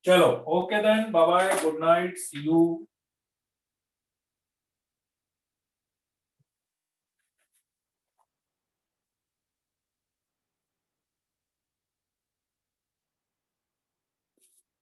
चलो okay then, bye bye, good night, see you.